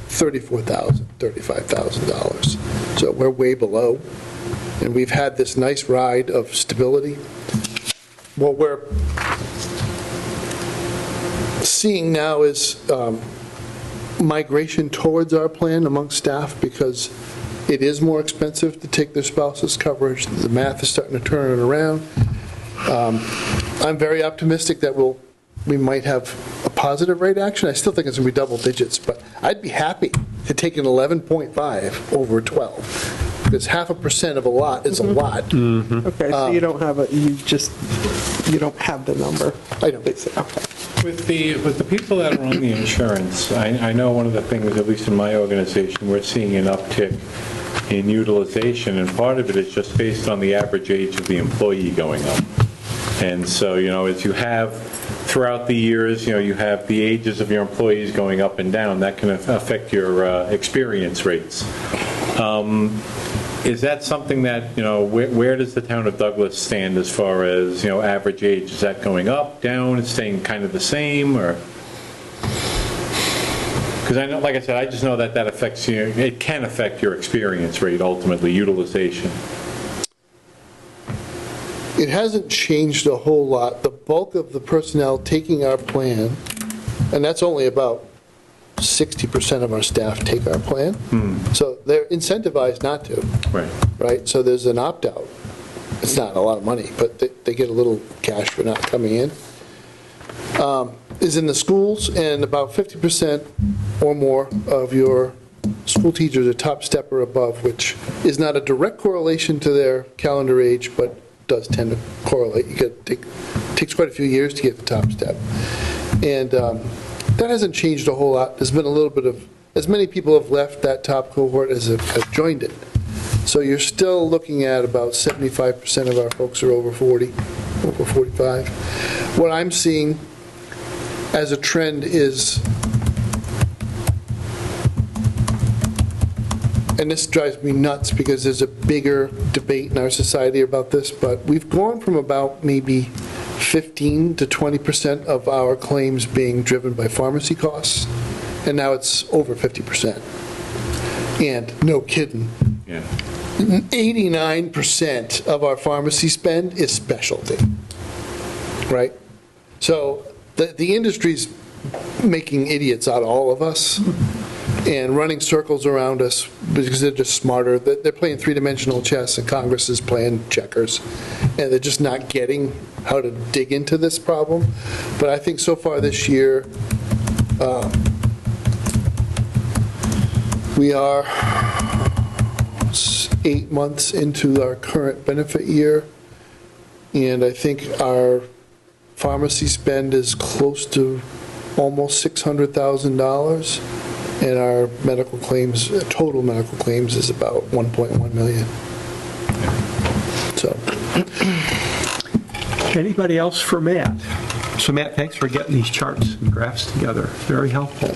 $34,000, $35,000. So we're way below, and we've had this nice ride of stability. What we're seeing now is migration towards our plan among staff because it is more expensive to take their spouse's coverage. The math is starting to turn it around. I'm very optimistic that we might have a positive rate action. I still think it's going to be double digits, but I'd be happy to take an 11.5 over 12 because 0.5% of a lot is a lot. Okay, so you don't have you don't have the number. I don't. Okay. With the people that are on the insurance, I know one of the things, at least in my organization, we're seeing an uptick in utilization, and part of it is just based on the average age of the employee going up. And so, as you have throughout the years, you have the ages of your employees going up and down, that can affect your experience rates. Is that something that, where does the town of Douglas stand as far as, average age? Is that going up, down, it's staying kind of the same, or? Because I know, like I said, I just know that affects you, it can affect your experience rate, ultimately, utilization. It hasn't changed a whole lot. The bulk of the personnel taking our plan, and that's only about 60% of our staff take our plan. So they're incentivized not to. Right? So there's an opt-out. It's not a lot of money, but they get a little cash for not coming in. Is in the schools, and about 50% or more of your school teachers are top step or above, which is not a direct correlation to their calendar age, but does tend to correlate. It takes quite a few years to get the top step. And that hasn't changed a whole lot. There's been a little bit of, as many people have left that top cohort as have joined it. So you're still looking at about 75% of our folks are over 40, over 45. What I'm seeing as a trend is, and this drives me nuts because there's a bigger debate in our society about this, but we've gone from about maybe 15 to 20% of our claims being driven by pharmacy costs, and now it's over 50%. And no kidding, 89% of our pharmacy spend is specialty, right? So the industry's making idiots out of all of us and running circles around us because they're just smarter. They're playing three-dimensional chess and Congress is playing checkers, and they're just not getting how to dig into this problem. But I think so far this year, we are 8 months into our current benefit year, and I think our pharmacy spend is close to almost $600,000, and our medical claims, total medical claims, is about 1.1 million. So. Anybody else for Matt? So Matt, thanks for getting these charts and graphs together. Very helpful.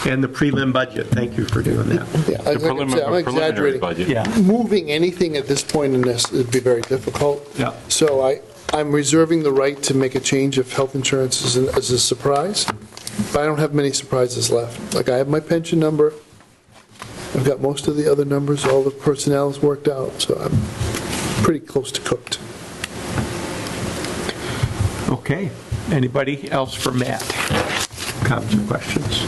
And the prelim budget, thank you for doing that. Yeah, I'm exaggerating. Budget. Yeah. Moving anything at this point in this would be very difficult. Yeah. So I'm reserving the right to make a change if health insurance is a surprise. But I don't have many surprises left. Like, I have my pension number. I've got most of the other numbers, all the personnel's worked out, so I'm pretty close to cooked. Okay. Anybody else for Matt? Comments or questions?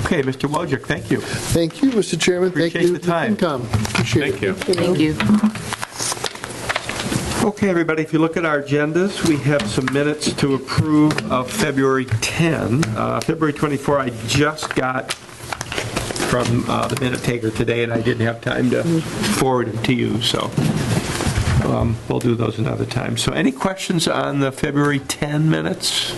Okay, Mr. Wojcik, thank you. Thank you, Mr. Chairman. Thank Appreciate you. the time. Appreciate it. Thank you. Thank you. Okay, everybody, if you look at our agendas, we have some minutes to approve of February 10. February 24, I just got from the minute taker today, and I didn't have time to forward it to you, so we'll do those another time. So any questions on the February 10 minutes?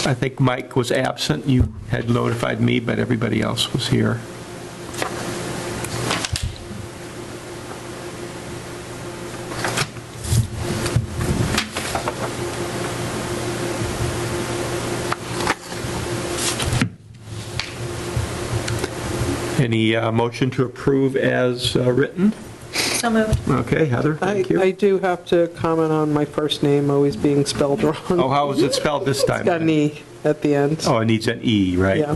I think Mike was absent. You had notified me, but everybody else was here. Any motion to approve as written? So moved. Okay, Heather, thank you. I do have to comment on my first name always being spelled wrong. Oh, how was it spelled this time? It's got an E at the end. Oh, it needs an E, right? Yeah.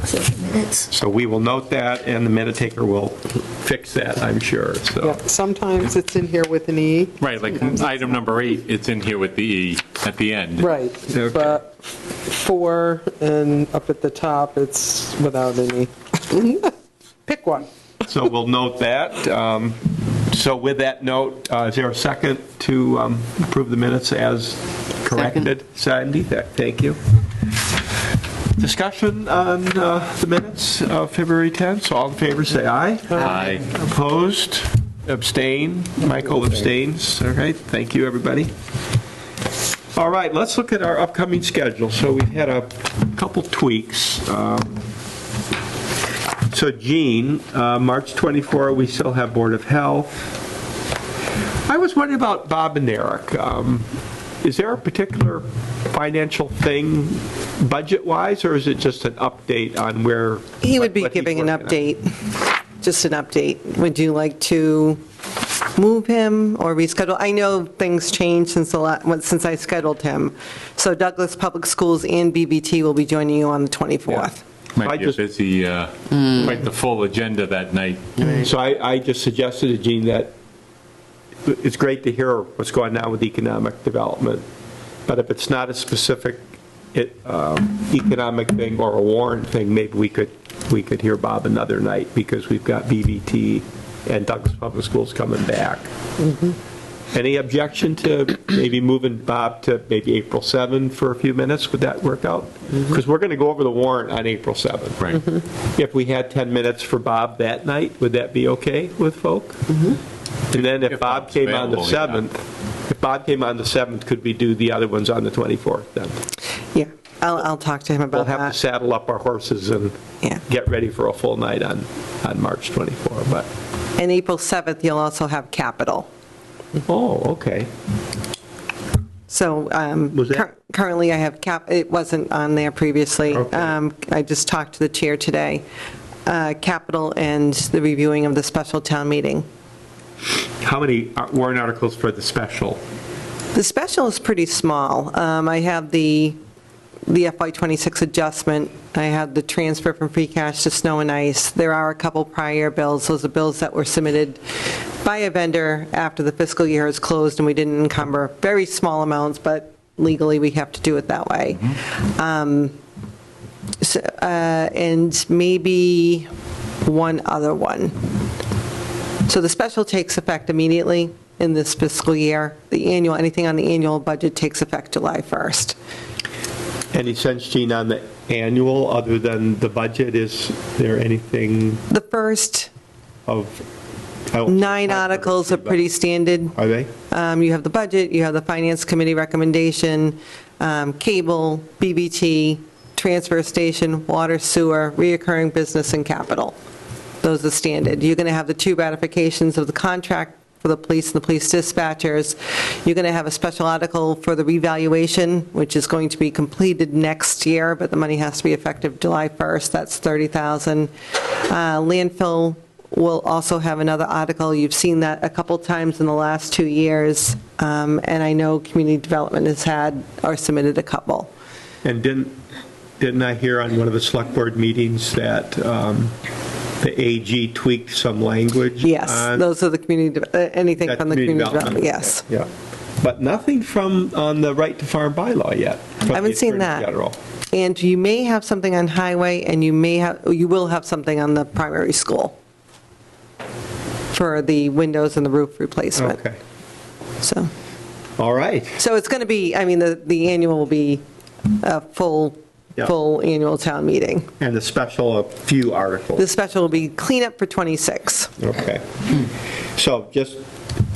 So we will note that, and the minute taker will fix that, I'm sure, so. Yeah, sometimes it's in here with an E. Right, like item number 8, it's in here with the E at the end. Right, Okay. but 4 and up at the top, it's without an E. Pick one. So we'll note that. So with that note, is there a second to approve the minutes as corrected? Sandy, thank you. Discussion on the minutes of February 10th. So all in favor, say aye. Aye. Opposed? Abstain? Michael abstains. All right, thank you, everybody. All right, let's look at our upcoming schedule. So we've had a couple tweaks. So Jean, March 24, we still have Board of Health. I was wondering about Bob and Eric. Is there a particular financial thing budget-wise, or is it just an update on where? He would be what he's giving an working on? update, just an update. Would you like to move him or reschedule? I know things changed since I scheduled him. So Douglas Public Schools and BBT will be joining you on the 24th. Might be a busy, quite the full agenda that night. So I just suggested to Jean that it's great to hear what's going on with economic development, but if it's not a specific economic thing or a warrant thing, maybe we could hear Bob another night, because we've got BVT and Douglas Public Schools coming back. Any objection to maybe moving Bob to maybe April 7 for a few minutes? Would that work out? Because we're going to go over the warrant on April 7th. Right. If we had 10 minutes for Bob that night, would that be okay with folk? And then if Bob Bob's came on the available, 7th, if Bob came on the 7th, could we do the other ones on the 24th then? Yeah, I'll talk to him We'll about have to that. saddle up our horses and Yeah. get ready for a full night on March 24, but, And April 7th, you'll also have capital. oh, okay. So Was that- currently I have it wasn't on there previously. Okay. I just talked to the chair today. Capital and the reviewing of the special town meeting. How many warrant articles for the special? The special is pretty small. I have the FY26 adjustment. I have the transfer from free cash to snow and ice. There are a couple prior bills. Those are bills that were submitted by a vendor after the fiscal year is closed and we didn't encumber. Very small amounts, but legally we have to do it that way. And maybe one other one. So the special takes effect immediately in this fiscal year. The annual, anything on the annual budget takes effect July 1st. Any sense, Gene, on the annual, other than the budget? Is there anything The first of? 9 articles are pretty standard. Are they? You have the budget, you have the Finance Committee recommendation, cable, BBT, transfer station, water, sewer, reoccurring business, and capital. Those are standard. You're going to have the 2 ratifications of the contract for the police and the police dispatchers. You're going to have a special article for the revaluation, which is going to be completed next year, but the money has to be effective July 1st. That's $30,000. Landfill will also have another article. You've seen that a couple times in the last 2 years. And I know community development has had or submitted a couple. And didn't I hear on one of the select board meetings that the AG tweaked some language? Yes, on those are the anything that from the community development, yes. Yeah. But nothing on the right to farm bylaw yet. I haven't seen that. And you may have something on highway, and you will have something on the primary school for the windows and the roof replacement. Okay. So. All right. So it's going to be, I mean, the annual will be a full annual town meeting. And the special, a few articles. The special will be cleanup for 26. Okay. So just,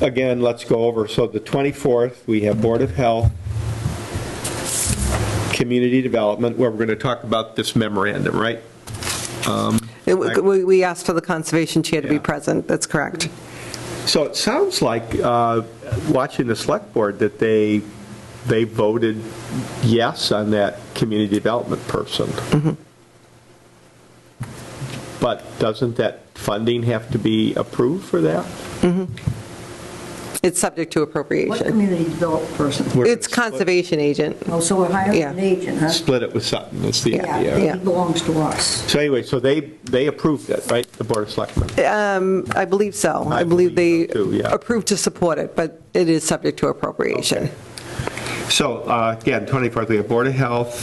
again, let's go over. So the 24th, we have Board of Health, Community Development, where we're going to talk about this memorandum, right? We asked for the conservation chair to be Yeah. present, that's correct. So it sounds like, watching the select board, that they voted yes on that community development person. Mm-hmm. But doesn't that funding have to be approved for that? It's subject to What appropriation. community development person? We're It's conservation agent. Oh, so we're hiring Yeah. an agent, huh? Split it with Sutton, that's the Yeah, idea. it belongs to us. So anyway, so they approved it, right, the Board of Selectmen? I believe so. I I believe they believe so, too, yeah. approved to support it, but it is subject to appropriation. So again, 24th, we have Board of Health,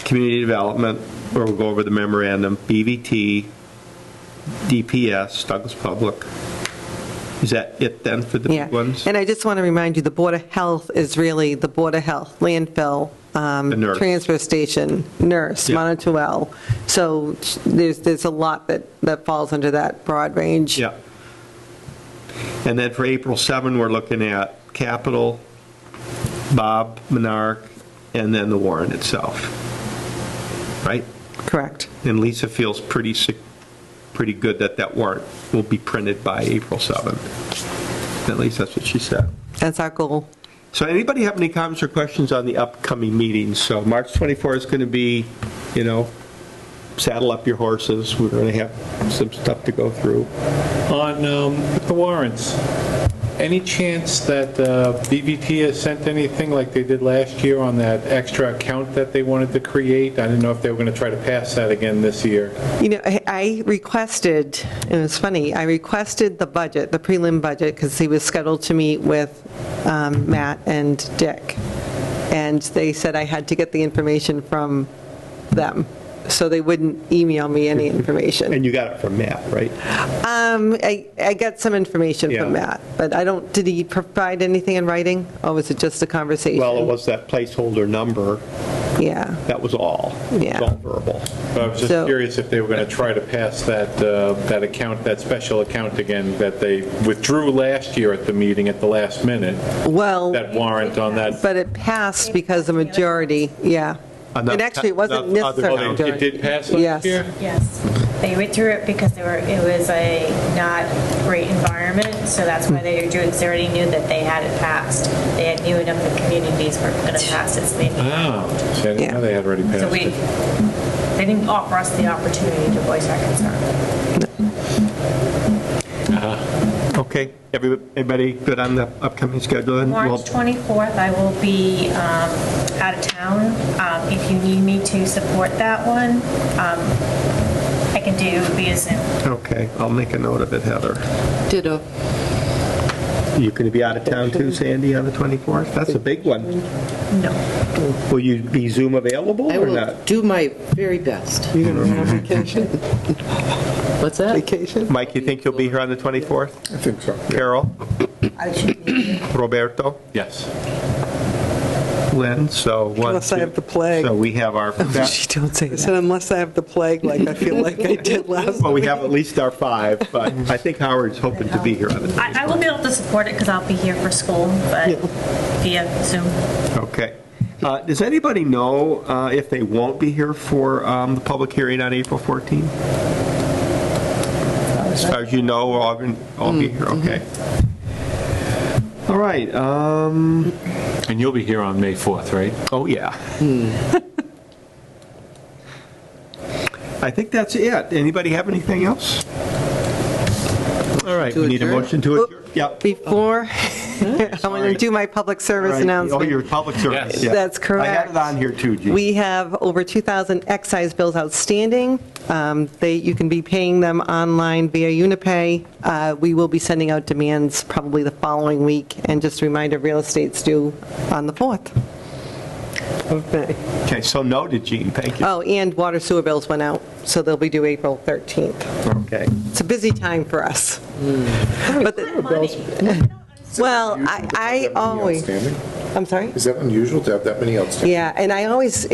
Community Development, where we'll go over the memorandum, BVT, DPS, Douglas Public. Is that it then for the Yeah. big ones? And I just want to remind you, the Board of Health is really the Board of Health, landfill, nurse. transfer station, nurse, Yeah. Monticello. So there's a lot that falls under that broad range. Yeah. And then for April 7, we're looking at Capital, Bob Menard, and then the warrant itself. Right? Correct. And Lisa feels pretty good that warrant will be printed by April 7th. At least that's what she said. That's our goal. So anybody have any comments or questions on the upcoming meetings? So March 24 is going to be, saddle up your horses. We're going to have some stuff to go through. On the warrants, any chance that BVT has sent anything like they did last year on that extra account that they wanted to create? I didn't know if they were going to try to pass that again this year. I requested, it was funny, I requested the budget, the prelim budget, because he was scheduled to meet with Matt and Dick. And they said I had to get the information from them, so they wouldn't email me any information. And you got it from Matt, right? I got some information Yeah. from Matt, but did he provide anything in writing, or was it just a conversation? Well, it was that placeholder number. Yeah, That was all. Yeah. It was all verbal. But I was just So- curious if they were going to try to pass that account, that special account again, that they withdrew last year at the meeting at the last minute, well, that warrant on that. but it passed because the majority, yeah. Enough- And actually, it wasn't enough other necessarily towns. It majority. did pass Yes. last year? Yes, they withdrew it because it was a not great environment, so that's why they withdrew it, because they already knew that they had it passed. They knew enough of the communities were going to pass it, so they knew. Oh, see, I didn't know they had already So passed it. they didn't offer us the opportunity to voice our concern. Okay, everybody good on the upcoming schedule? Then? March 24th, I will be out of town. If you need me to support that one, I can do via Zoom. Okay, I'll make a note of it, Heather. Ditto. You going to be out of town too, Sandy, on the 24th? That's a big one. No. Will you be Zoom available I or will not? do my very best. You're going to have vacation? What's that? Vacation? Mike, you think you'll be here on the 24th? I think so. Carol? I should be here. Roberto? Yes. Lynn? So one, Unless I two. have the plague. So we have our, Don't say that. I said unless I have the plague, like I feel like I did last well, we have at least our 5, but I think Howard's hoping to be here on the I will be able to support it because I'll be here for school, but via Zoom. Okay. Does anybody know if they won't be here for the public hearing on April 14th? As far as you know, we're all going to be here, okay. All right. And you'll be here on May 4th, right? Oh, yeah. I think that's it. Anybody have anything else? All right, we need a motion to adjourn. Yep. Before, I'm going to do my public service Oh, announcement. your public service. Yes. yeah. That's correct. I had it on here too, Gene. We have over 2,000 excise bills outstanding. You can be paying them online via Unipay. We will be sending out demands probably the following week, and just a reminder, real estate's due on the 4th of May. Okay, so noted, Gene, thank you. Oh, and water sewer bills went out, so they'll be due April 13th. Okay. It's a busy time for us. But well, I always, I'm sorry? Is that unusual to have that many outstanding? Yeah, and I always,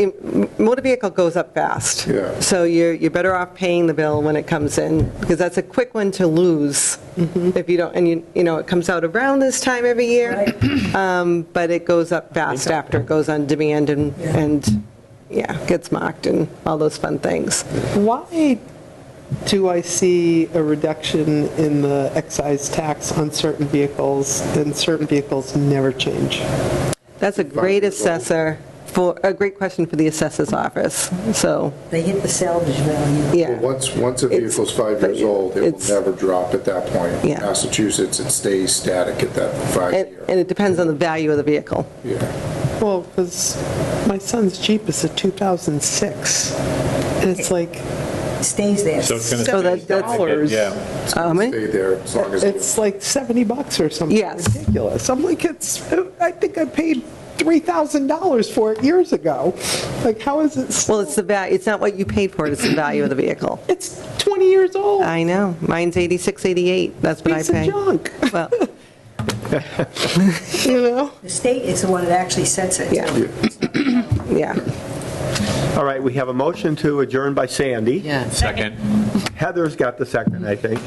motor vehicle goes up fast. Yeah. So you're better off paying the bill when it comes in, because that's a quick one to lose if you don't, and you know, it comes out around this time every year, but it goes up fast after it goes on demand and yeah, gets marked and all those fun things. Why do I see a reduction in the excise tax on certain vehicles, and certain vehicles never change? That's a great a great question for the assessor's office, so, They hit the salvage value. yeah. Well, once a vehicle's 5 years old, it will it's- never drop at that point. In Yeah. Massachusetts, it stays static at that And 5-year. and it depends on the value of the vehicle. Yeah. Well, because my son's Jeep is a 2006, and it's like, Stays there. So it's going to. So that's dollars. Yeah. how many? Stay there as long as It's like $70 or something Yes. ridiculous. I'm like, I think I paid $3,000 for it years ago. Like, how is it? Well, it's the value, it's not what you paid for it, it's the value of the vehicle. It's 20 years old. I know, mine's 86, 88, that's what I Piece of pay. junk. Well, You know? The state is the one that actually sets it. yeah, yeah. All right, we have a motion to adjourn by Sandy. Yeah. Second. Heather's got the second, I think.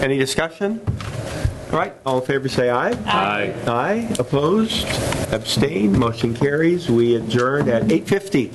Any discussion? All right, all in favor, say aye. Aye. Aye, opposed, abstained, motion carries. We adjourned at 8:50.